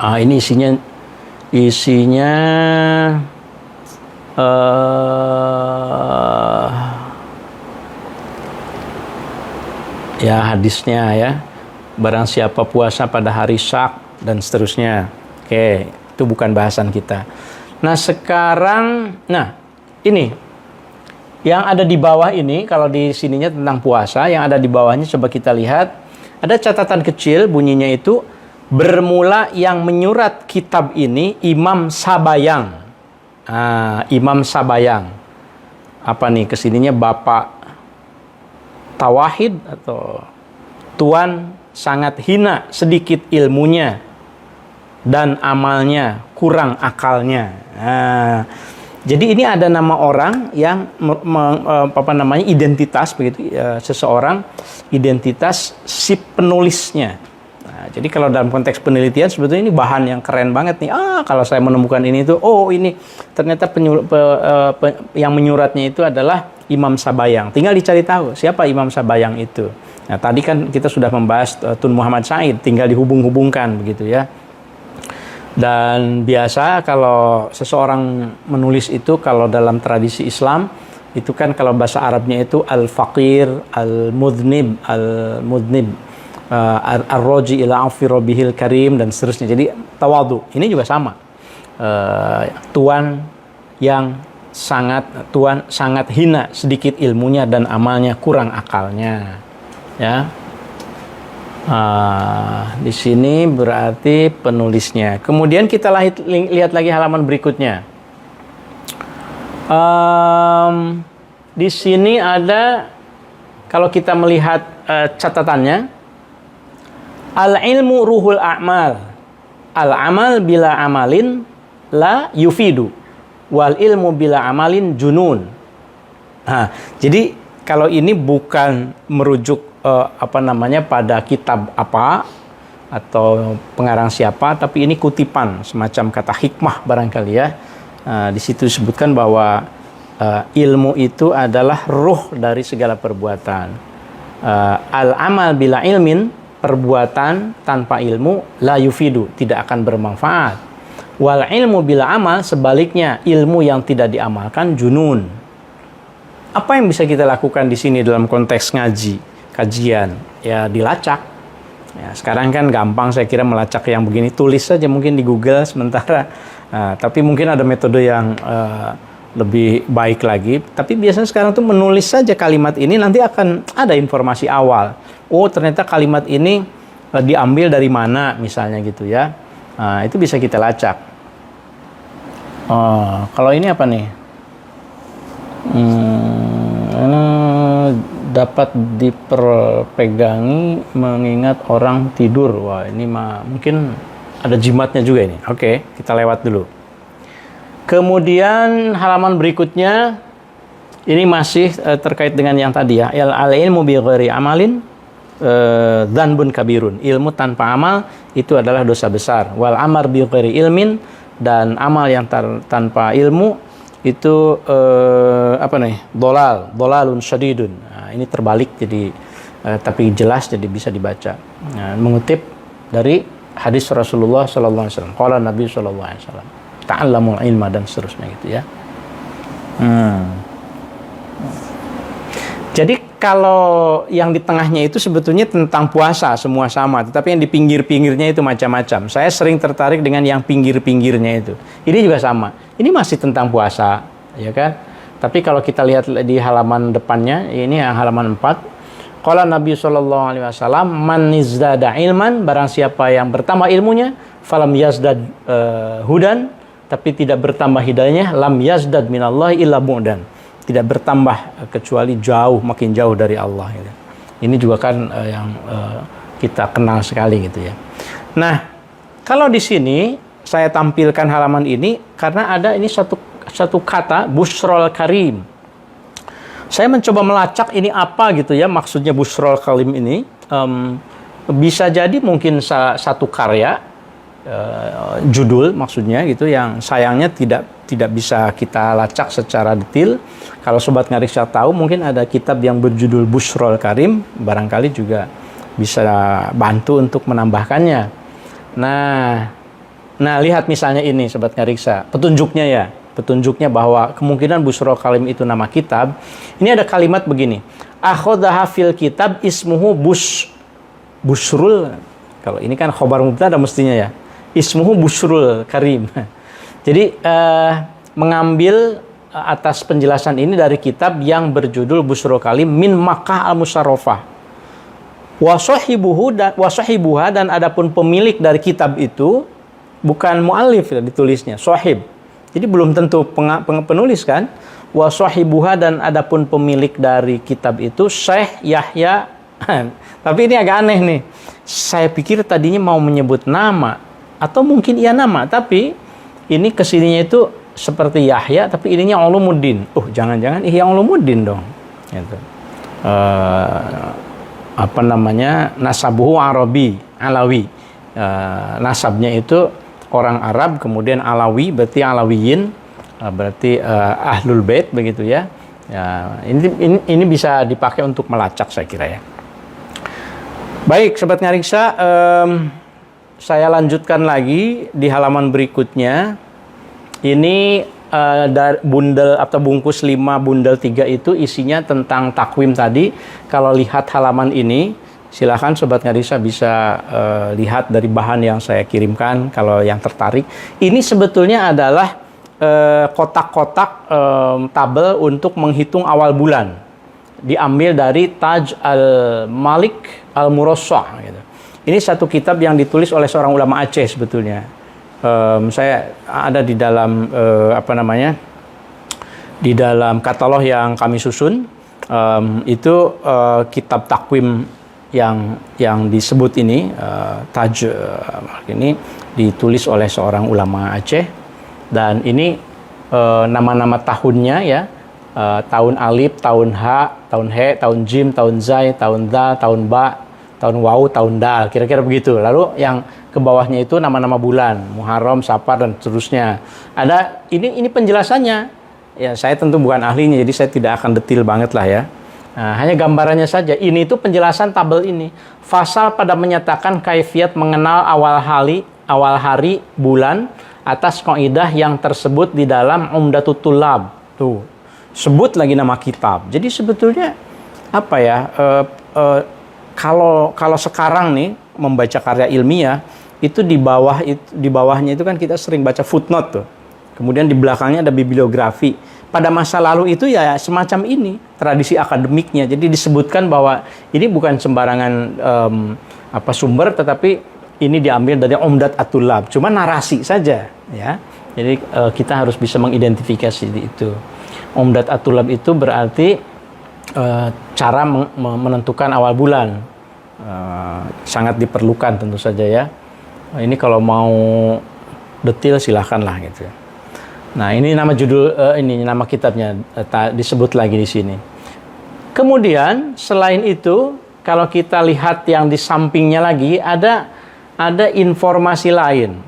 A: Ini isinya ya hadisnya ya. Barang siapa puasa pada hari Syak dan seterusnya. Oke, itu bukan bahasan kita. Nah sekarang, ini yang ada di bawah ini, kalau di sininya tentang puasa, yang ada di bawahnya coba kita lihat, ada catatan kecil bunyinya itu, bermula yang menyurat kitab ini Imam Sabayang. Imam Sabayang. Apa nih, kesininya Bapak Tawahid atau Tuan sangat hina sedikit ilmunya dan amalnya kurang akalnya. Jadi ini ada nama orang yang apa namanya identitas begitu, seseorang, identitas si penulisnya. Nah, jadi kalau dalam konteks penelitian sebetulnya ini bahan yang keren banget nih. Kalau saya menemukan ini tuh, ini ternyata yang menyuratnya itu adalah Imam Sabayang. Tinggal dicari tahu siapa Imam Sabayang itu. Nah, tadi kan kita sudah membahas Tun Muhammad Said, tinggal dihubung-hubungkan begitu ya. Dan biasa kalau seseorang menulis itu, kalau dalam tradisi Islam itu kan kalau bahasa Arabnya itu al-faqir, al-mudnib, ar-roji ila afi rabbihil karim, dan seterusnya. Jadi tawadu ini juga sama. Tuan sangat hina, sedikit ilmunya dan amalnya, kurang akalnya. Ya. Di sini berarti penulisnya. Kemudian kita lihat lagi halaman berikutnya. Di sini ada, kalau kita melihat catatannya, al-ilmu ruhul a'mal, al-amal bila amalin la yufidu, wal ilmu bila amalin junun. Jadi kalau ini bukan merujuk pada kitab apa atau pengarang siapa, tapi ini kutipan semacam kata hikmah barangkali ya. Di situ disebutkan bahwa ilmu itu adalah ruh dari segala perbuatan. Al-amal bila ilmin, perbuatan tanpa ilmu la yufidu, tidak akan bermanfaat. Wal ilmu bila amal, sebaliknya ilmu yang tidak diamalkan junun. Apa yang bisa kita lakukan di sini dalam konteks ngaji? Kajian ya dilacak ya, sekarang kan gampang saya kira melacak yang begini, tulis saja mungkin di Google sementara, tapi mungkin ada metode yang lebih baik lagi, tapi biasanya sekarang tuh menulis saja kalimat ini, nanti akan ada informasi awal, ternyata kalimat ini diambil dari mana misalnya gitu ya. Itu bisa kita lacak. Kalau ini apa nih? Dapat diperpegangi mengingat orang tidur. Wah, ini mungkin ada jimatnya juga ini. Oke, kita lewat dulu. Kemudian halaman berikutnya ini masih terkait dengan yang tadi ya. Al-ilmu bi ghairi amalin dzanbun kabirun. Ilmu tanpa amal itu adalah dosa besar. Wal amar bi ghairi ilmin, dan amal yang tanpa ilmu itu dolalun syadidun. Ini terbalik jadi tapi jelas, jadi bisa dibaca. Mengutip dari hadis Rasulullah sallallahu alaihi wasallam, qala Nabi sallallahu alaihi wasallam, ta'allamul ilma, dan seterusnya gitu ya. Jadi kalau yang di tengahnya itu sebetulnya tentang puasa semua sama, tetapi yang di pinggir-pinggirnya itu macam-macam. Saya sering tertarik dengan yang pinggir-pinggirnya itu. Ini juga sama. Ini masih tentang puasa, ya kan? Tapi kalau kita lihat di halaman depannya, ini yang halaman 4. Qala Nabi sallallahu alaihi wasallam, man izdada ilman, barang siapa yang bertambah ilmunya, falam yazdad hudan, tapi tidak bertambah hidayahnya, lam yazdad minallahi illa bu'dan, tidak bertambah kecuali makin jauh dari Allah gitu. Ini juga kan yang kita kenal sekali gitu ya. Nah, kalau di sini saya tampilkan halaman ini karena ada ini satu kata, busrol karim. Saya mencoba melacak ini apa gitu ya, maksudnya busrol karim ini. Bisa jadi mungkin satu karya, judul maksudnya gitu, yang sayangnya tidak bisa kita lacak secara detail. Kalau Sobat Ngariksa tahu, mungkin ada kitab yang berjudul Busrol Karim, barangkali juga bisa bantu untuk menambahkannya. Nah lihat misalnya ini Sobat Ngariksa, petunjuknya bahwa kemungkinan Busrol Karim itu nama kitab. Ini ada kalimat begini, akhodaha fil kitab ismuhu busrul. Kalau ini kan khobar mubtada mestinya ya, ismuhu busrul karim. Jadi mengambil atas penjelasan ini dari kitab yang berjudul Busrul Karim min Makkah al-Musarrafah. Wasahibuha, dan adapun pemilik dari kitab itu bukan muallif ya, ditulisnya sahib. Jadi belum tentu penulis kan. Wasahibuha, dan adapun pemilik dari kitab itu Syekh Yahya. Tapi ini agak aneh nih. Saya pikir tadinya mau menyebut nama, atau mungkin iya nama, tapi ini kesininya itu seperti Yahya, tapi ininya Ulumuddin. Jangan-jangan Ihya Ulumuddin dong. Gitu. Apa namanya, nasabuhu Arabi, Alawi. Nasabnya itu orang Arab, kemudian Alawi, berarti Alawiyin, berarti Ahlul Bait, begitu ya. Ini bisa dipakai untuk melacak, saya kira ya. Baik, Sobat Ngariksa, saya lanjutkan lagi di halaman berikutnya. Ini dari bundel atau bungkus 5 bundel 3 itu isinya tentang takwim tadi. Kalau lihat halaman ini, silakan Sobat Ngariksa bisa lihat dari bahan yang saya kirimkan kalau yang tertarik. Ini sebetulnya adalah kotak-kotak tabel untuk menghitung awal bulan. Diambil dari Taj al-Malik al-Murassah gitu. Ini satu kitab yang ditulis oleh seorang ulama Aceh sebetulnya. Saya ada di dalam di dalam katalog yang kami susun. Itu kitab takwim yang disebut ini, Taj ini ditulis oleh seorang ulama Aceh, dan ini nama-nama tahunnya ya. Tahun alif, tahun ha, tahun he, tahun jim, tahun zai, tahun dal, tahun ba, tahun wau, tahun dal, kira-kira begitu. Lalu yang ke bawahnya itu nama-nama bulan, Muharram, Safar, dan seterusnya. Ada ini penjelasannya. Ya, saya tentu bukan ahlinya, jadi saya tidak akan detail banget lah ya. Hanya gambarannya saja. Ini itu penjelasan tabel ini. Fasal pada menyatakan kaifiat mengenal awal hari, bulan atas kaidah yang tersebut di dalam Umdatul Tullab. Tuh. Sebut lagi nama kitab. Jadi sebetulnya apa ya? Kalau sekarang nih membaca karya ilmiah itu di bawahnya itu kan kita sering baca footnote tuh. Kemudian di belakangnya ada bibliografi. Pada masa lalu itu ya semacam ini tradisi akademiknya. Jadi disebutkan bahwa ini bukan sembarangan sumber, tetapi ini diambil dari Umdat At-Tullab. Cuma narasi saja ya. Jadi kita harus bisa mengidentifikasi itu. Umdat At-Tullab itu berarti cara menentukan awal bulan. Sangat diperlukan tentu saja ya. Ini kalau mau detail silahkanlah gitu. Nah, ini nama judul ini nama kitabnya disebut lagi di sini. Kemudian selain itu, kalau kita lihat yang di sampingnya lagi ada informasi lain.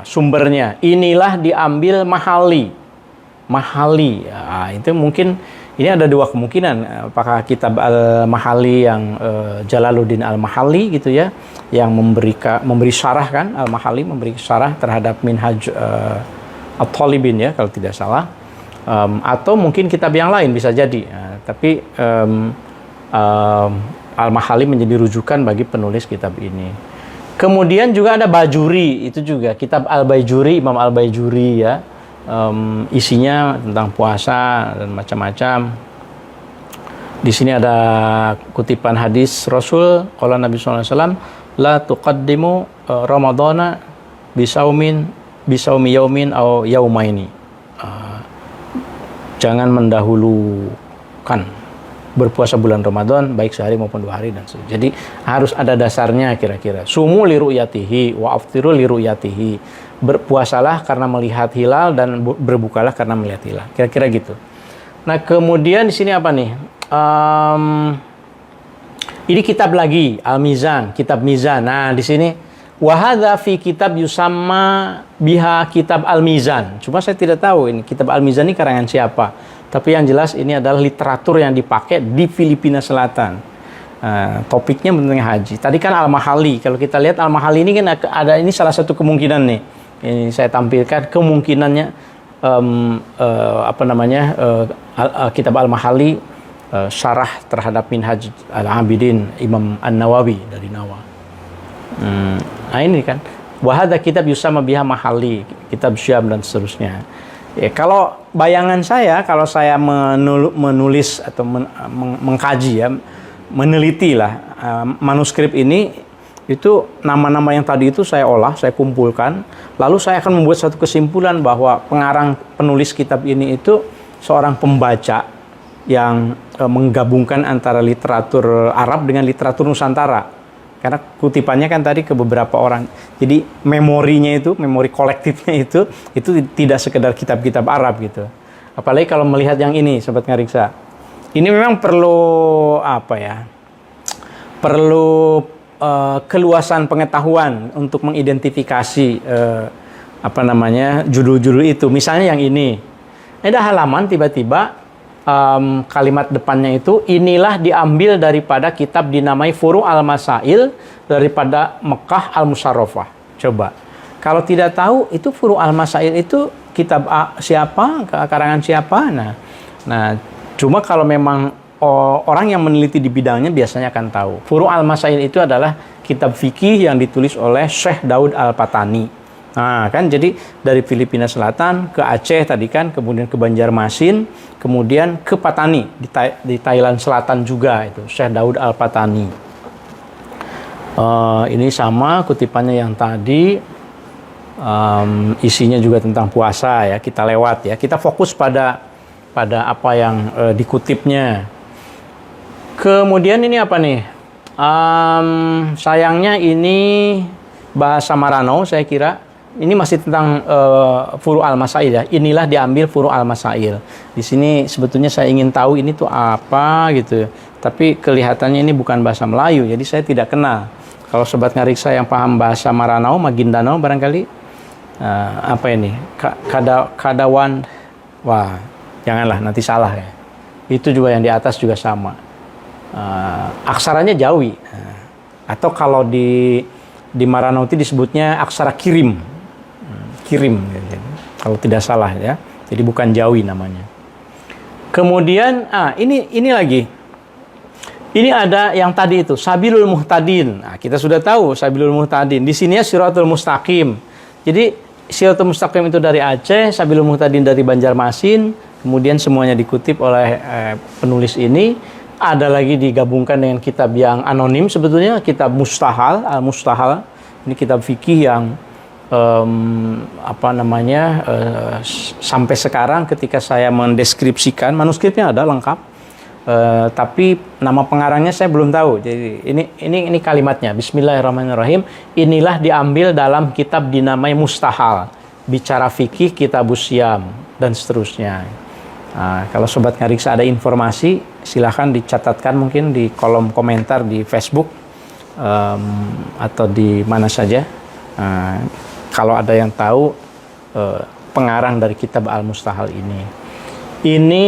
A: Sumbernya inilah diambil Mahali. Itu mungkin ini ada dua kemungkinan. Apakah kitab Al-Mahali yang Jalaluddin Al-Mahali gitu ya, yang memberi syarah kan, Al-Mahali memberi syarah terhadap Minhaj At-Thalibin ya kalau tidak salah. Atau mungkin kitab yang lain bisa jadi. Tapi Al-Mahali menjadi rujukan bagi penulis kitab ini. Kemudian juga ada Bajuri, itu juga kitab Al-Bajuri, Imam Al-Bajuri ya. Isinya tentang puasa dan macam-macam. Di sini ada kutipan hadis Rasul, qala Nabi sallallahu alaihi wasallam, la tuqaddimu Ramadhana bisaumi yaumin aw yaumaini. Jangan mendahulukan berpuasa bulan Ramadan baik sehari maupun 2 hari dan sebagainya. Jadi harus ada dasarnya kira-kira. Sumu li ru'yatihi wa aftiru li ru'yatihi. Berpuasalah karena melihat hilal dan berbukalah karena melihat hilal. Kira-kira gitu. Nah, kemudian di sini apa nih? Ini kitab lagi, Al-Mizan, kitab Mizan. Nah, di sini wahadza fi kitab yusamma biha kitab Al-Mizan. Cuma saya tidak tahu ini kitab Al-Mizan ini karangan siapa. Tapi yang jelas ini adalah literatur yang dipakai di Filipina Selatan. Topiknya tentang haji. Tadi kan Al-Mahali. Kalau kita lihat Al-Mahali ini kan ada ini salah satu kemungkinan nih. Ini saya tampilkan kemungkinannya kitab Al-Mahali syarah terhadap Minhaj Al-Abidin Imam An-Nawawi dari Nawa. Nah ini kan wahada kitab yusamma biha Mahali, kitab Syam dan seterusnya. Ya, kalau bayangan saya, kalau saya menulis atau mengkaji ya, meneliti lah manuskrip ini, itu nama-nama yang tadi itu saya olah, saya kumpulkan, lalu saya akan membuat satu kesimpulan bahwa pengarang penulis kitab ini itu seorang pembaca yang menggabungkan antara literatur Arab dengan literatur Nusantara. Karena kutipannya kan tadi ke beberapa orang. Jadi memori kolektifnya itu tidak sekedar kitab-kitab Arab gitu. Apalagi kalau melihat yang ini, Sobat Ngariksa. Ini memang perlu perlu keluasan pengetahuan untuk mengidentifikasi judul-judul itu. Misalnya yang ini. Ada halaman tiba-tiba kalimat depannya itu inilah diambil daripada kitab dinamai Furu' al-Masail daripada Mekah al-Musharrafah. Coba. Kalau tidak tahu itu Furu' al-Masail itu kitab siapa, karangan siapa. Nah, cuma kalau memang orang yang meneliti di bidangnya biasanya akan tahu. Furu' al-Masail itu adalah kitab fikih yang ditulis oleh Syekh Daud Al-Patani. Nah, kan jadi dari Filipina Selatan ke Aceh tadi kan, kemudian ke Banjarmasin, kemudian ke Patani di Thailand Selatan juga itu Syekh Daud Al-Patani. Ini sama kutipannya yang tadi, isinya juga tentang puasa ya, kita lewat ya. Kita fokus pada apa yang dikutipnya. Kemudian ini apa nih? Sayangnya ini bahasa Marano saya kira. Ini masih tentang Furu' al-Masail ya. Inilah diambil Furu' al-Masail. Di sini sebetulnya saya ingin tahu ini tuh apa gitu. Tapi kelihatannya ini bukan bahasa Melayu, jadi saya tidak kenal. Kalau Sobat Ngariksa yang paham bahasa Maranao, Maguindanao barangkali apa ini? Kadawan. Wah, janganlah nanti salah ya. Itu juga yang di atas juga sama. Aksaranya Jawi. Atau kalau di Maranao itu disebutnya aksara kirim. Kirim, kalau tidak salah ya. Jadi bukan Jawi namanya. Kemudian, ini lagi. Ini ada yang tadi itu, Sabilul Muhtadin. Nah, kita sudah tahu Sabilul Muhtadin. Di sini ya Siratul Mustaqim. Jadi Siratul Mustaqim itu dari Aceh, Sabilul Muhtadin dari Banjarmasin. Kemudian semuanya dikutip oleh penulis ini. Ada lagi digabungkan dengan kitab yang anonim sebetulnya, kitab Mustahal, Al-Mustahal. Ini kitab fikih yang sampai sekarang ketika saya mendeskripsikan, manuskripnya ada lengkap, tapi nama pengarangnya saya belum tahu. Jadi ini kalimatnya, Bismillahirrahmanirrahim. Inilah diambil dalam kitab dinamai Mustahal, bicara fikih, kitabus Syam dan seterusnya. Nah, kalau Sobat Ngariksa ada informasi, silahkan dicatatkan mungkin di kolom komentar di Facebook atau di mana saja. Kalau ada yang tahu pengarang dari kitab Al-Mustahal ini. Ini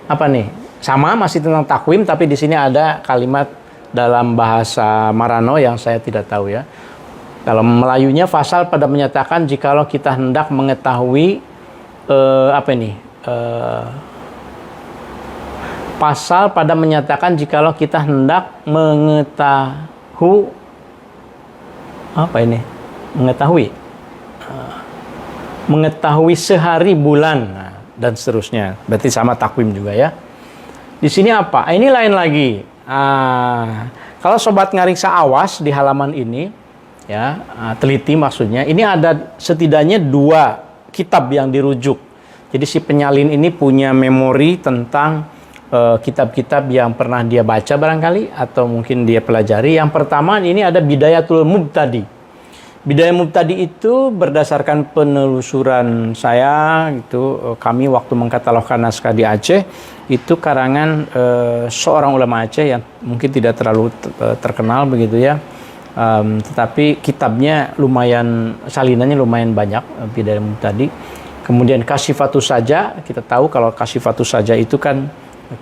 A: apa nih? Sama masih tentang takwim, tapi di sini ada kalimat dalam bahasa Marano yang saya tidak tahu ya. Kalau Melayunya Fasal pada menyatakan jikalau kita hendak mengetahui pasal pada menyatakan jikalau kita hendak mengetahui sehari bulan dan seterusnya. Berarti sama takwim juga ya. Di sini apa? Ini lain lagi. Kalau Sobat Ngariksa awas di halaman ini ya, teliti maksudnya. Ini ada setidaknya 2 kitab yang dirujuk. Jadi si penyalin ini punya memori tentang kitab-kitab yang pernah dia baca barangkali atau mungkin dia pelajari. Yang pertama ini ada Bidayatul Mubtadi. Bidayatul Mubtadi itu berdasarkan penelusuran saya gitu, kami waktu mengkatalogkan naskah di Aceh itu karangan seorang ulama Aceh yang mungkin tidak terlalu terkenal begitu ya. Tetapi kitabnya lumayan, salinannya lumayan banyak, Bidayatul Mubtadi. Kemudian Kasyifatus Saja, kita tahu kalau Kasyifatus Saja itu kan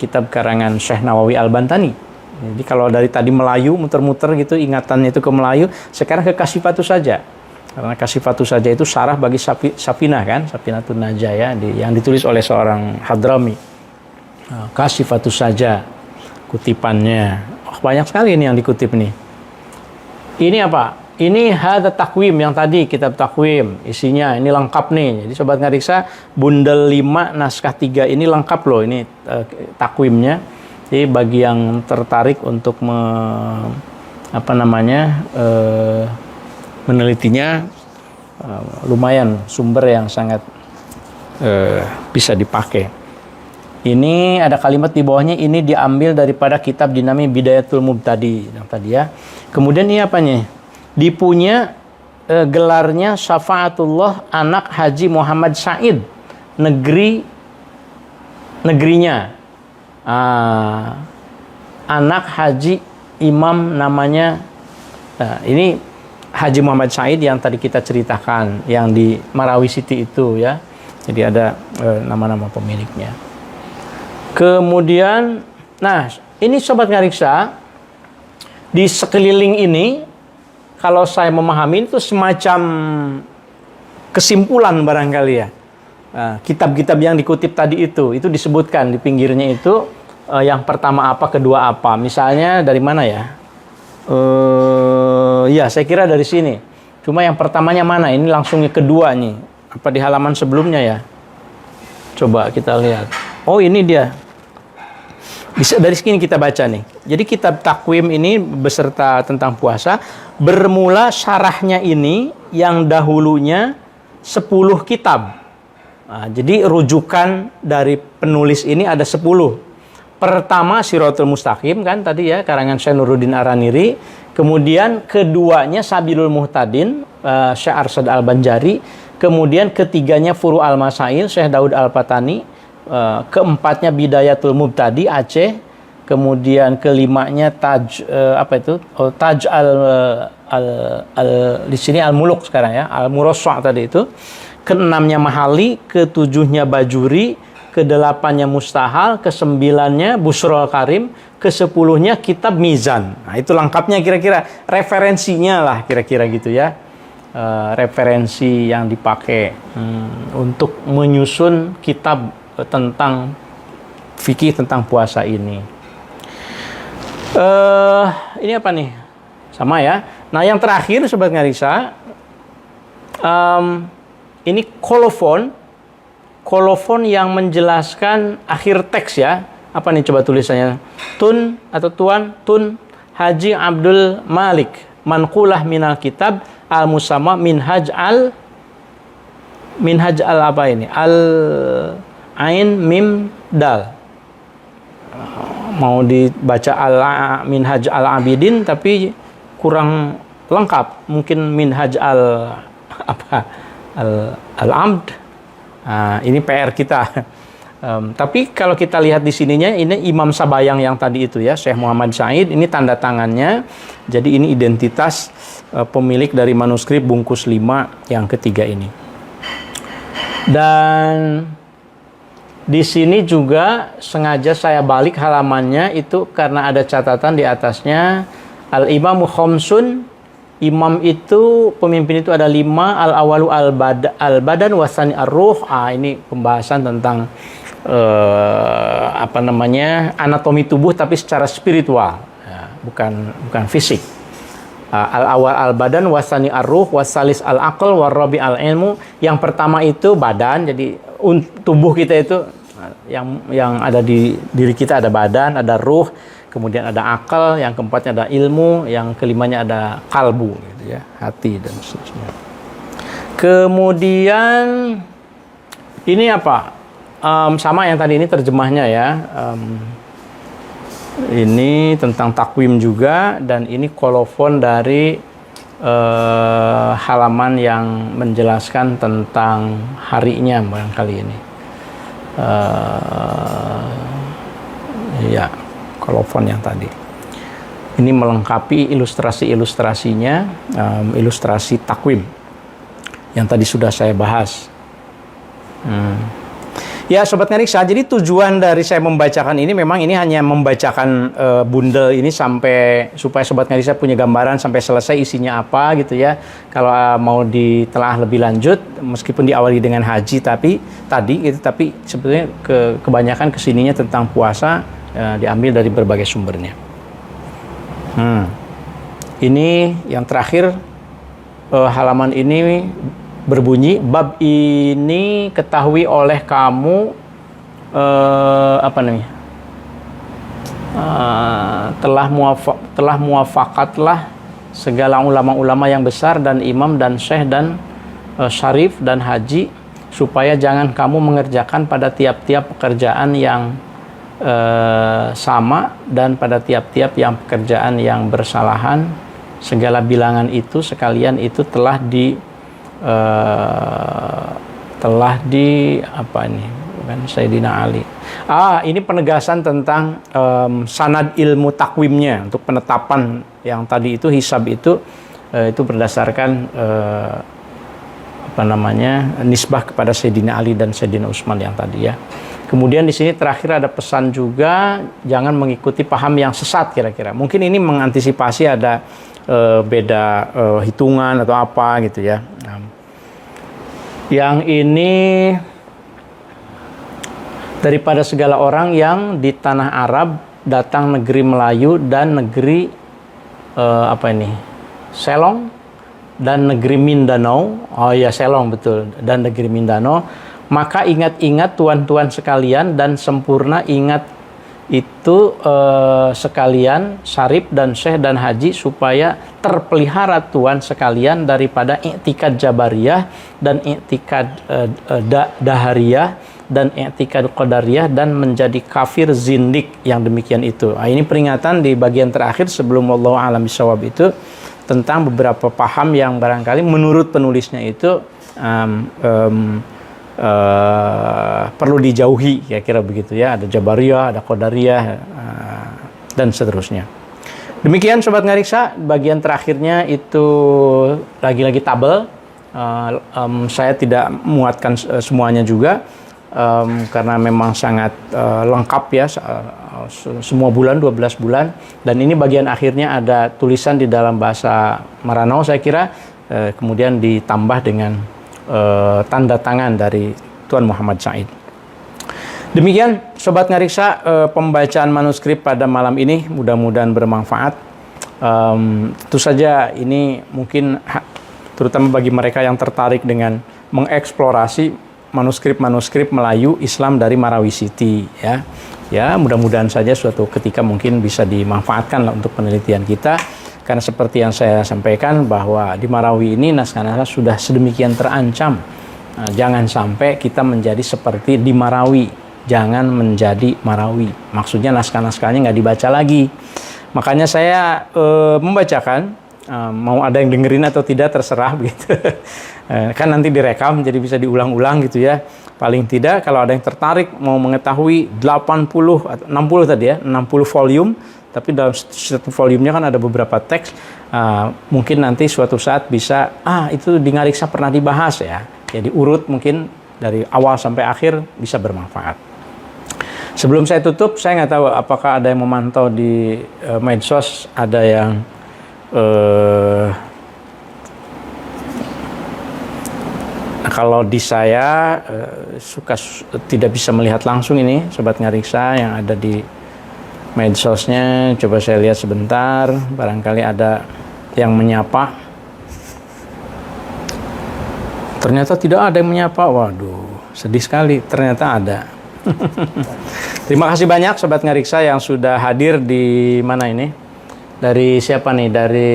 A: kitab karangan Syekh Nawawi Al-Bantani. Jadi kalau dari tadi Melayu muter-muter gitu ingatannya itu ke Melayu, sekarang ke Kasyifatus Saja. Karena Kasyifatus Saja itu syarah bagi Safinah kan, Safinatun Najah ya, yang ditulis oleh seorang Hadrami. Kasyifatus Saja kutipannya. Banyak sekali ini yang dikutip nih. Ini apa? Ini hadza takwim yang tadi, kitab takwim, isinya ini lengkap nih. Jadi Sobat Ngariksa, bundel 5 naskah 3 ini lengkap loh, ini takwimnya. Jadi bagi yang tertarik untuk menelitinya, lumayan sumber yang sangat bisa dipakai. Ini ada kalimat di bawahnya, ini diambil daripada kitab dinamai Bidayatul Mubtadi yang tadi ya. Kemudian ini apanya? Dipunya gelarnya Syafaatullah anak Haji Muhammad Said, negerinya. Anak Haji Imam namanya. Nah, ini Haji Muhammad Said yang tadi kita ceritakan, yang di Marawi City itu ya. Jadi ada nama-nama pemiliknya. Kemudian, nah ini Sobat Ngariksa, di sekeliling ini, kalau saya memahami itu semacam kesimpulan barangkali ya. Kitab-kitab yang dikutip tadi itu disebutkan di pinggirnya itu, yang pertama apa, kedua apa. Misalnya dari mana ya? Ya saya kira dari sini. Cuma yang pertamanya mana? Ini langsung yang kedua nih. Apa di halaman sebelumnya ya? Coba kita lihat. Oh ini dia. Dari sini kita baca nih. Jadi kitab takwim ini beserta tentang puasa, bermula syarahnya ini yang dahulunya 10 kitab. Nah, jadi rujukan dari penulis ini ada 10. Pertama Siratul Mustaqim kan tadi ya, karangan Syekh Nuruddin Araniri. Kemudian keduanya Sabilul Muhtadin, Syekh Arsyad Al-Banjari. Kemudian ketiganya Furu Al-Masail, Syekh Daud Al-Patani. Keempatnya Bidayatul Mubtadi Aceh. Kemudian kelimanya Taj Taj di sini Al-Muluk sekarang ya, Al-Murassa tadi itu. Keenamnya Mahali, ketujuhnya Bajuri, kedelapannya Mustahal, kesembilannya Busrul Karim, kesepuluhnya Kitab Mizan. Nah, itu lengkapnya kira-kira, referensinya lah kira-kira gitu ya. Referensi yang dipakai untuk menyusun kitab tentang fikih tentang puasa ini. Ini apa nih? Sama ya. Nah, yang terakhir Sobat Ngariksa, ini kolofon yang menjelaskan akhir teks ya. Apa nih coba tulisannya? Tun atau Tuan Tun Haji Abdul Malik, manqulah minal kitab al-musamma minhaj al apa ini? Al Ain Mim Dal. Mau dibaca Minhaj Al-Abidin tapi kurang lengkap. Mungkin Minhaj Al-Amd. Nah, ini PR kita. Tapi kalau kita lihat di sininya, ini Imam Sabayang yang tadi itu ya, Syekh Muhammad Said, ini tanda tangannya. Jadi ini identitas pemilik dari manuskrip bungkus 5 yang ketiga ini. Dan di sini juga sengaja saya balik halamannya itu karena ada catatan di atasnya Al-Imamu Khomsun. Imam itu, pemimpin itu ada 5. Al-awalu al-badan wasani ar-ruh. Ini pembahasan tentang anatomi tubuh tapi secara spiritual ya, bukan fisik. Al-awal al-badan wasani ar-ruh wasalis al-aql warabi al-ilmu. Yang pertama itu badan, jadi tubuh kita itu yang ada di diri kita ada badan, ada ruh, kemudian ada akal, yang keempatnya ada ilmu, yang kelimanya ada kalbu gitu ya, hati dan seterusnya. Kemudian ini apa? Sama yang tadi ini terjemahnya ya. Ini tentang takwim juga, dan ini kolofon dari halaman yang menjelaskan tentang harinya barangkali ini. Ya, kolofon yang tadi. Ini melengkapi ilustrasi-ilustrasinya, ilustrasi takwim yang tadi sudah saya bahas. Ya Sobat Ngariksa, jadi tujuan dari saya membacakan ini memang ini hanya membacakan bundel ini sampai supaya Sobat Ngariksa punya gambaran sampai selesai isinya apa gitu ya. Kalau mau ditelaah lebih lanjut, meskipun diawali dengan haji tapi sebetulnya kebanyakan kesininya tentang puasa, diambil dari berbagai sumbernya. Ini yang terakhir, halaman ini berbunyi, bab ini ketahui oleh kamu telah muafakatlah segala ulama-ulama yang besar dan imam dan syekh dan syarif dan haji supaya jangan kamu mengerjakan pada tiap-tiap pekerjaan yang sama dan pada tiap-tiap yang pekerjaan yang bersalahan. Segala bilangan itu sekalian itu telah di apa ini, bukan Sayyidina Ali. Ini penegasan tentang sanad ilmu takwimnya untuk penetapan yang tadi itu hisab itu berdasarkan apa namanya, nisbah kepada Sayyidina Ali dan Sayyidina Utsman yang tadi ya. Kemudian di sini terakhir ada pesan juga, jangan mengikuti paham yang sesat kira-kira. Mungkin ini mengantisipasi ada beda hitungan atau apa gitu ya. Yang ini daripada segala orang yang di tanah Arab datang negeri Melayu dan negeri Selong dan negeri Mindanao. Oh ya, Selong betul, dan negeri Mindanao. Maka ingat-ingat tuan-tuan sekalian dan sempurna ingat itu sekalian syarif dan syekh dan haji, supaya terpelihara tuan sekalian daripada i'tikad jabariyah dan i'tikad dahariyah dan i'tikad qadariyah dan menjadi kafir zindik yang demikian itu. Ini peringatan di bagian terakhir sebelum wallahu a'lam bishawab itu tentang beberapa paham yang barangkali menurut penulisnya itu perlu dijauhi, kira-kira begitu ya. Ada Jabariyah, ada Qadariyah, dan seterusnya. Demikian Sobat Ngariksa, bagian terakhirnya itu lagi-lagi tabel. Saya tidak muatkan semuanya juga, karena memang sangat lengkap ya, semua bulan, 12 bulan. Dan ini bagian akhirnya ada tulisan di dalam bahasa Maranao saya kira, kemudian ditambah dengan tanda tangan dari Tuan Muhammad Said. Demikian Sobat Ngariksa, pembacaan manuskrip pada malam ini mudah-mudahan bermanfaat. Tentu saja ini mungkin terutama bagi mereka yang tertarik dengan mengeksplorasi manuskrip-manuskrip Melayu Islam dari Marawi City ya. Ya, mudah-mudahan saja suatu ketika mungkin bisa dimanfaatkan untuk penelitian kita. Karena seperti yang saya sampaikan bahwa di Marawi ini naskah-naskah sudah sedemikian terancam. Nah, jangan sampai kita menjadi seperti di Marawi. Jangan menjadi Marawi. Maksudnya naskah-naskahnya nggak dibaca lagi. Makanya saya membacakan, mau ada yang dengerin atau tidak terserah begitu. Kan nanti direkam jadi bisa diulang-ulang gitu ya. Paling tidak kalau ada yang tertarik mau mengetahui 80 atau 60 tadi ya, 60 volume. Tapi dalam satu volumenya kan ada beberapa teks, mungkin nanti suatu saat bisa, itu di Ngariksa pernah dibahas ya. Jadi urut mungkin dari awal sampai akhir bisa bermanfaat. Sebelum saya tutup, saya nggak tahu apakah ada yang memantau di medsos, ada yang kalau di saya tidak bisa melihat langsung ini, Sobat Ngariksa yang ada di medsosnya, coba saya lihat sebentar, barangkali ada yang menyapa. Ternyata tidak ada yang menyapa. Waduh, sedih sekali. Ternyata ada. Terima kasih banyak Sobat Ngariksa yang sudah hadir di mana ini. Dari siapa nih? Dari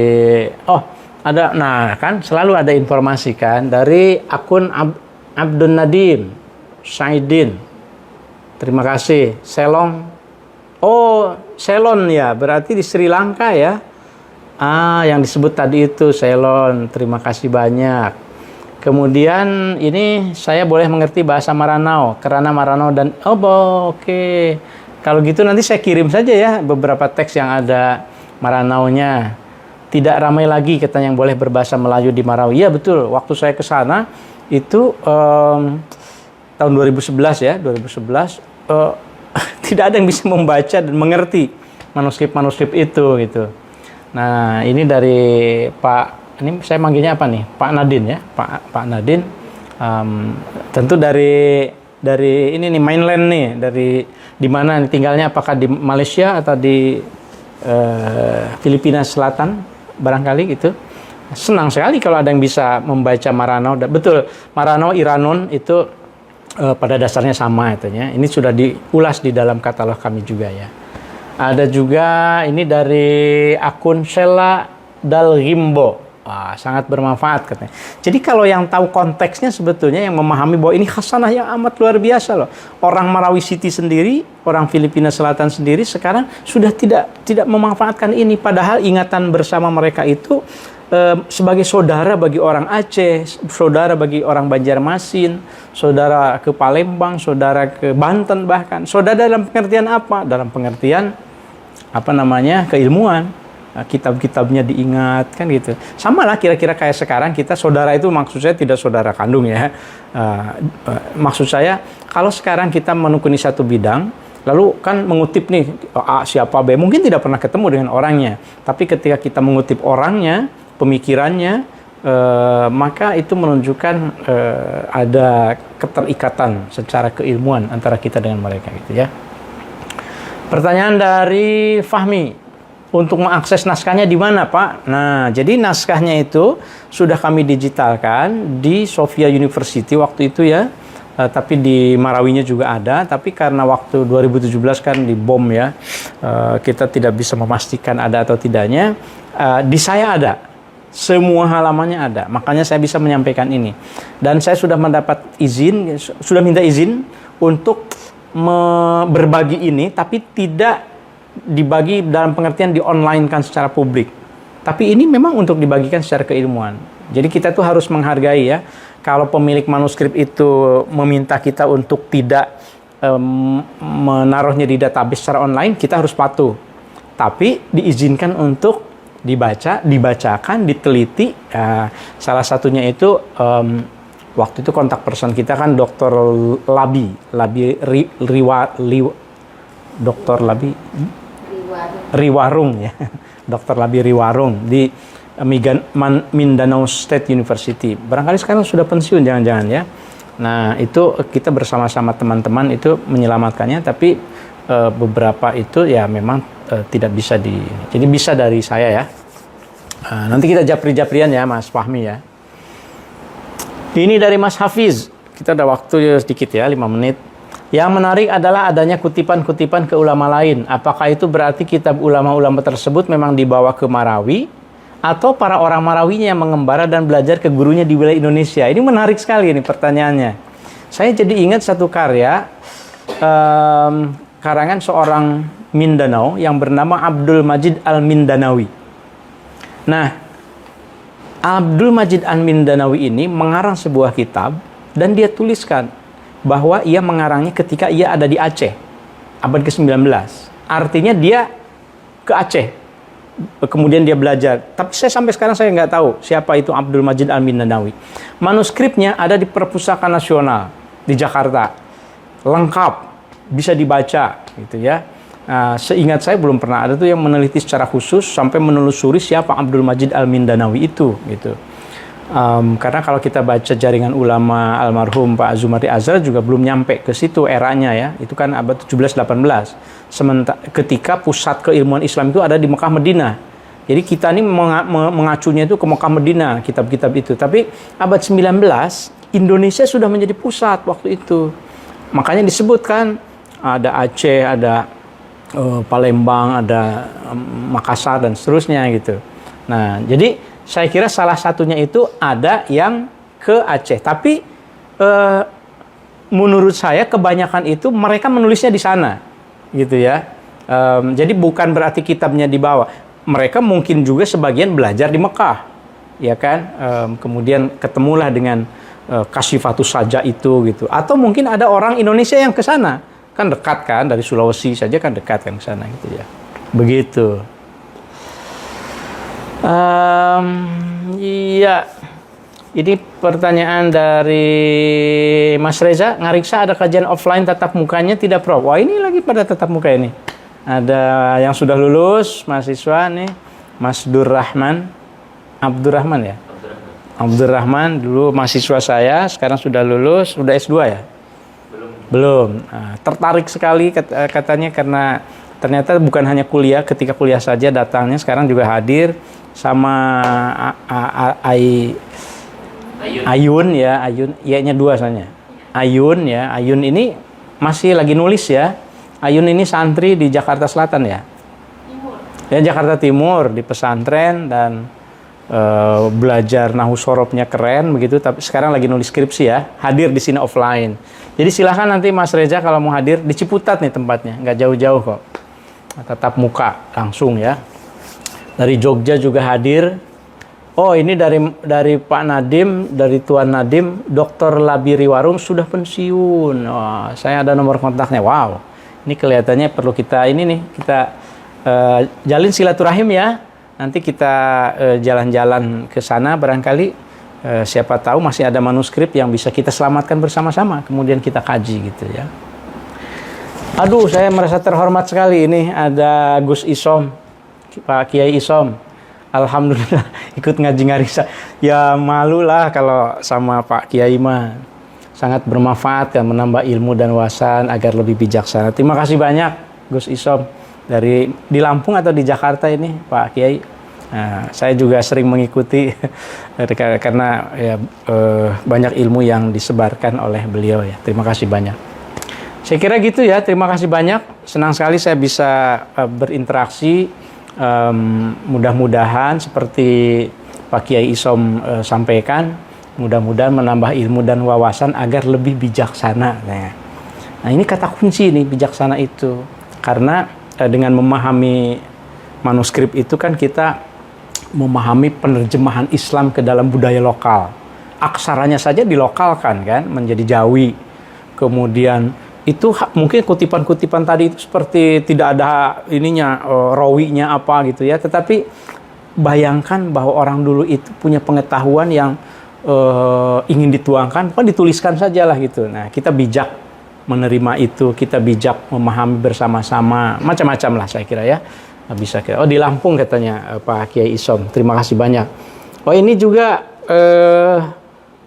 A: ada. Nah, kan selalu ada informasi kan dari akun Abdun Nadim Saidin. Terima kasih. Selong. Oh, Ceylon ya, berarti di Sri Lanka ya. Yang disebut tadi itu Ceylon. Terima kasih banyak. Kemudian ini saya boleh mengerti bahasa Maranao, karena Maranao dan oke. Kalau gitu nanti saya kirim saja ya beberapa teks yang ada Maranaonya. Tidak ramai lagi katanya yang boleh berbahasa Melayu di Marawi. Ya betul, waktu saya ke sana itu tahun 2011 ya, 2011 tidak ada yang bisa membaca dan mengerti manuskrip-manuskrip itu gitu. Nah, ini dari Pak, ini saya manggilnya apa nih? Pak Nadin ya, Pak Nadin. Tentu dari ini nih mainland nih, dari di mana tinggalnya, apakah di Malaysia atau di Filipina Selatan barangkali gitu. Senang sekali kalau ada yang bisa membaca Maranao. Betul, Maranao Iranon itu pada dasarnya sama itunya. Ini sudah diulas di dalam katalog kami juga ya. Ada juga ini dari akun Sheila Dalgimbo. Wah, sangat bermanfaat katanya. Jadi kalau yang tahu konteksnya sebetulnya yang memahami bahwa ini hasanah yang amat luar biasa loh. Orang Marawi City sendiri, orang Filipina Selatan sendiri sekarang sudah tidak memanfaatkan ini. Padahal ingatan bersama mereka itu sebagai saudara bagi orang Aceh, saudara bagi orang Banjarmasin, saudara ke Palembang, saudara ke Banten bahkan. Saudara dalam pengertian apa? Dalam pengertian keilmuan. Kitab-kitabnya diingat kan gitu. Sama lah kira-kira kayak sekarang kita saudara itu maksud saya tidak saudara kandung ya. Maksud saya kalau sekarang kita menekuni satu bidang lalu kan mengutip nih A siapa B mungkin tidak pernah ketemu dengan orangnya. Tapi ketika kita mengutip orangnya, pemikirannya maka itu menunjukkan ada keterikatan secara keilmuan antara kita dengan mereka gitu ya. Pertanyaan dari Fahmi. Untuk mengakses naskahnya di mana, Pak? Nah, jadi naskahnya itu sudah kami digitalkan di Sofia University waktu itu ya. Tapi di Marawinya juga ada. Tapi karena waktu 2017 kan dibom ya, kita tidak bisa memastikan ada atau tidaknya. Di saya ada. Semua halamannya ada. Makanya saya bisa menyampaikan ini. Dan saya sudah mendapat izin, sudah minta izin untuk berbagi ini, tapi tidak dibagi dalam pengertian di-online-kan secara publik. Tapi ini memang untuk dibagikan secara keilmuan. Jadi kita tuh harus menghargai ya. Kalau pemilik manuskrip itu meminta kita untuk tidak menaruhnya di database secara online, kita harus patuh. Tapi diizinkan untuk dibacakan, diteliti. Salah satunya itu waktu itu kontak person kita kan Dr. Dr. Riwarung ya, Dr. Labi Riwarung di Mindanao State University. Barangkali sekarang sudah pensiun jangan-jangan ya. Nah itu kita bersama-sama teman-teman itu menyelamatkannya, tapi beberapa itu ya memang tidak bisa jadi bisa dari saya ya. Nanti kita japri-japrian ya Mas Fahmi ya. Ini dari Mas Hafiz. Kita ada waktu sedikit ya, 5 menit. Yang menarik adalah adanya kutipan-kutipan ke ulama lain. Apakah itu berarti kitab ulama-ulama tersebut memang dibawa ke Marawi? Atau para orang Marawinya yang mengembara dan belajar ke gurunya di wilayah Indonesia? Ini menarik sekali ini pertanyaannya. Saya jadi ingat satu karya karangan seorang Mindanao yang bernama Abdul Majid Al-Mindanawi. Nah, Abdul Majid Al-Mindanawi ini mengarang sebuah kitab dan dia tuliskan bahwa ia mengarangnya ketika ia ada di Aceh abad ke-19. Artinya dia ke Aceh, kemudian dia belajar. Tapi sampai sekarang saya nggak tahu siapa itu Abdul Majid Al-Mindanawi. Manuskripnya ada di Perpustakaan Nasional di Jakarta, lengkap, bisa dibaca gitu ya. Seingat saya belum pernah ada tuh yang meneliti secara khusus sampai menelusuri siapa Abdul Majid Al-Mindanawi itu gitu. Karena kalau kita baca jaringan ulama almarhum Pak Zumardi Azhar juga belum nyampe ke situ eranya ya. Itu kan abad 17-18. Sementara ketika pusat keilmuan Islam itu ada di Mekah Madinah. Jadi kita ini mengacunya itu ke Mekah Madinah, kitab-kitab itu. Tapi abad 19 Indonesia sudah menjadi pusat waktu itu. Makanya disebutkan ada Aceh, ada Palembang, ada Makassar dan seterusnya gitu. Nah, jadi saya kira salah satunya itu ada yang ke Aceh. Tapi menurut saya kebanyakan itu mereka menulisnya di sana, gitu ya. Jadi bukan berarti kitabnya dibawa. Mereka mungkin juga sebagian belajar di Mekah, ya kan. Kemudian ketemulah dengan Kasyifatus Saja itu, gitu. Atau mungkin ada orang Indonesia yang ke sana, kan dekat kan dari Sulawesi saja kan dekat kan ke sana, gitu ya. Begitu. Iya, ini pertanyaan dari Mas Reza. Ngariksa ada kajian offline tatap mukanya tidak, Prof? Wah, ini lagi pada tatap muka ini. Ada yang sudah lulus mahasiswa nih, Mas Abdurrahman ya. Abdurrahman dulu mahasiswa saya, sekarang sudah lulus, sudah S2 ya? Belum. Nah, tertarik sekali katanya karena ternyata bukan hanya kuliah, ketika kuliah saja datangnya, sekarang juga hadir sama Ayun ya, I-nya 2 soalnya. Ayun ya, Ayun ini masih lagi nulis ya. Ayun ini santri di Jakarta Selatan ya. Timur. Ya, Jakarta Timur di pesantren dan belajar nahu sorobnya keren begitu, tapi sekarang lagi nulis skripsi ya, hadir di sini offline. Jadi silahkan nanti Mas Reza kalau mau hadir di Ciputat nih tempatnya, nggak jauh-jauh kok, tatap muka langsung ya. Dari Jogja juga hadir. Oh ini dari Pak Nadim, dari Tuan Nadim, Dr. Labiri Warung sudah pensiun. Oh, saya ada nomor kontaknya. Wow, ini kelihatannya perlu kita kita jalin silaturahim ya. Nanti kita jalan-jalan ke sana barangkali siapa tahu masih ada manuskrip yang bisa kita selamatkan bersama-sama. Kemudian kita kaji gitu ya. Aduh, saya merasa terhormat sekali ini ada Gus Isom, Pak Kiai Isom. Alhamdulillah ikut ngaji ngariksa. Ya malulah kalau sama Pak Kiai mah. Sangat bermanfaat kan, menambah ilmu dan wawasan agar lebih bijaksana. Terima kasih banyak Gus Isom di Lampung atau di Jakarta ini Pak Kiai. Nah, saya juga sering mengikuti karena ya, banyak ilmu yang disebarkan oleh beliau ya. Terima kasih banyak. Saya kira gitu ya. Terima kasih banyak. Senang sekali saya bisa berinteraksi. Mudah-mudahan seperti Pak Kiai Isom sampaikan, mudah-mudahan menambah ilmu dan wawasan agar lebih bijaksana. Nah ini kata kunci nih, bijaksana itu. Karena dengan memahami manuskrip itu kan kita memahami penerjemahan Islam ke dalam budaya lokal. Aksaranya saja dilokalkan kan, menjadi Jawi. Kemudian itu mungkin kutipan-kutipan tadi itu seperti tidak ada ininya, rawinya apa gitu ya. Tetapi bayangkan bahwa orang dulu itu punya pengetahuan yang ingin dituangkan, dituliskan sajalah gitu. Nah kita bijak menerima itu, kita bijak memahami bersama-sama, macam-macam lah saya kira ya. Bisa kira. Oh di Lampung katanya Pak Kiai Isom, terima kasih banyak. Oh ini juga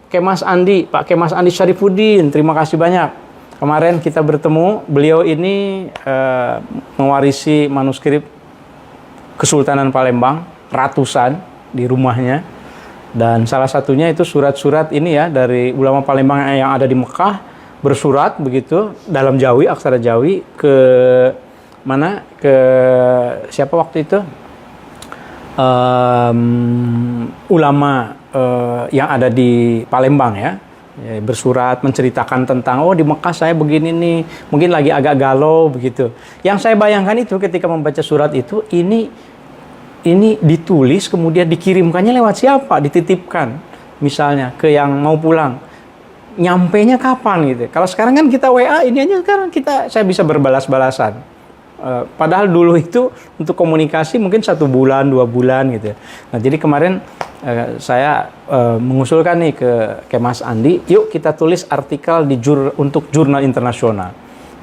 A: Kemas Andi, Pak Kemas Andi Syarifuddin, terima kasih banyak. Kemarin kita bertemu, beliau ini mewarisi manuskrip Kesultanan Palembang, ratusan di rumahnya. Dan salah satunya itu surat-surat ini ya, dari ulama Palembang yang ada di Mekah, bersurat begitu, dalam Jawi, aksara Jawi, ke mana? Ke siapa waktu itu? Ulama yang ada di Palembang ya. Bersurat menceritakan tentang di Mekah saya begini nih, mungkin lagi agak galau begitu. Yang saya bayangkan itu ketika membaca surat itu, ini ditulis kemudian dikirimkannya lewat siapa, dititipkan misalnya ke yang mau pulang, nyampenya kapan gitu. Kalau sekarang kan kita WA, ini aja sekarang saya bisa berbalas-balasan. Padahal dulu itu untuk komunikasi mungkin 1 bulan, 2 bulan gitu. Nah jadi kemarin saya mengusulkan nih ke Mas Andi, yuk kita tulis artikel untuk jurnal internasional.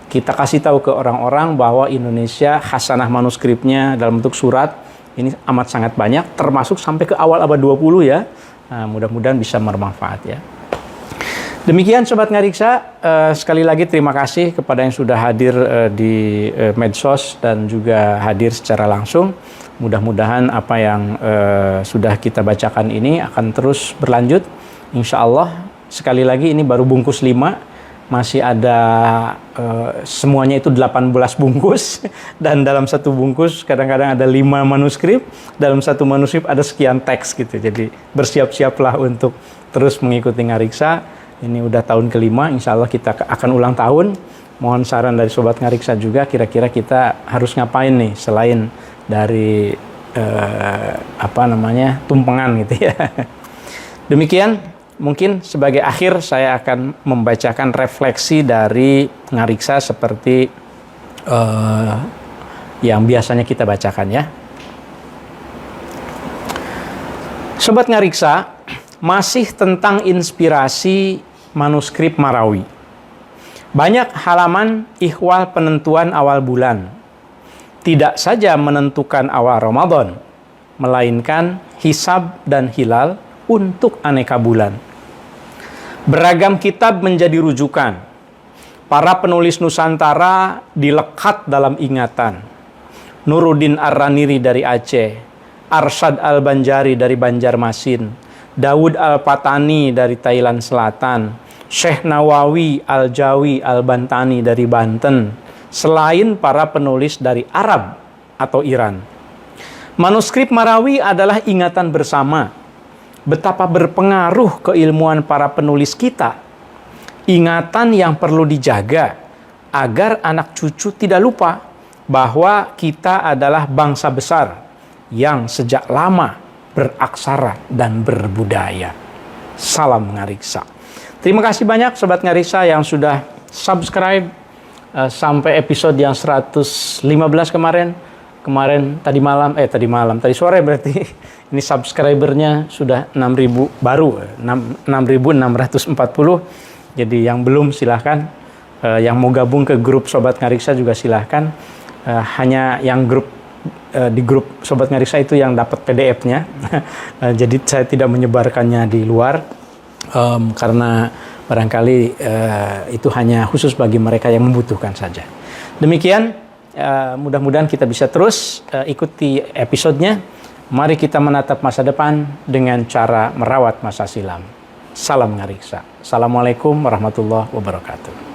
A: Kita kasih tahu ke orang-orang bahwa Indonesia khasanah manuskripnya dalam bentuk surat ini amat sangat banyak, termasuk sampai ke awal abad 20 ya. Nah, mudah-mudahan bisa bermanfaat ya. Demikian Sobat Ngariksa, sekali lagi terima kasih kepada yang sudah hadir di medsos dan juga hadir secara langsung. Mudah-mudahan apa yang sudah kita bacakan ini akan terus berlanjut. Insya Allah, sekali lagi ini baru bungkus 5, masih ada semuanya itu 18 bungkus. Dan dalam satu bungkus kadang-kadang ada 5 manuskrip, dalam satu manuskrip ada sekian teks gitu. Jadi bersiap-siaplah untuk terus mengikuti Ngariksa. Ini udah tahun ke-5, insya Allah kita akan ulang tahun. Mohon saran dari Sobat Ngariksa juga, kira-kira kita harus ngapain nih selain dari tumpengan gitu ya. Demikian, mungkin sebagai akhir saya akan membacakan refleksi dari Ngariksa seperti yang biasanya kita bacakan ya. Sobat Ngariksa, masih tentang inspirasi manuskrip Marawi. Banyak halaman ihwal penentuan awal bulan. Tidak saja menentukan awal Ramadan, melainkan hisab dan hilal untuk aneka bulan. Beragam kitab menjadi rujukan. Para penulis Nusantara dilekat dalam ingatan. Nuruddin Ar-Raniri dari Aceh, Arsyad Al-Banjari dari Banjarmasin, Daud Al-Patani dari Thailand Selatan, Syekh Nawawi Al-Jawi Al-Bantani dari Banten, selain para penulis dari Arab atau Iran. Manuskrip Marawi adalah ingatan bersama betapa berpengaruh keilmuan para penulis kita. Ingatan yang perlu dijaga agar anak cucu tidak lupa bahwa kita adalah bangsa besar yang sejak lama beraksara dan berbudaya. Salam Ngariksa. Terima kasih banyak Sobat Ngariksa yang sudah subscribe sampai episode yang 115 kemarin. Tadi sore berarti ini subscribernya sudah 6.000 baru, 6.640. Jadi yang belum silahkan, yang mau gabung ke grup Sobat Ngariksa juga silahkan. Hanya yang di grup Sobat Ngariksa itu yang dapat PDF-nya. Jadi saya tidak menyebarkannya di luar karena barangkali itu hanya khusus bagi mereka yang membutuhkan saja. Demikian, mudah-mudahan kita bisa terus ikuti episodenya. Mari kita menatap masa depan dengan cara merawat masa silam. Salam Ngariksa. Assalamualaikum warahmatullahi wabarakatuh.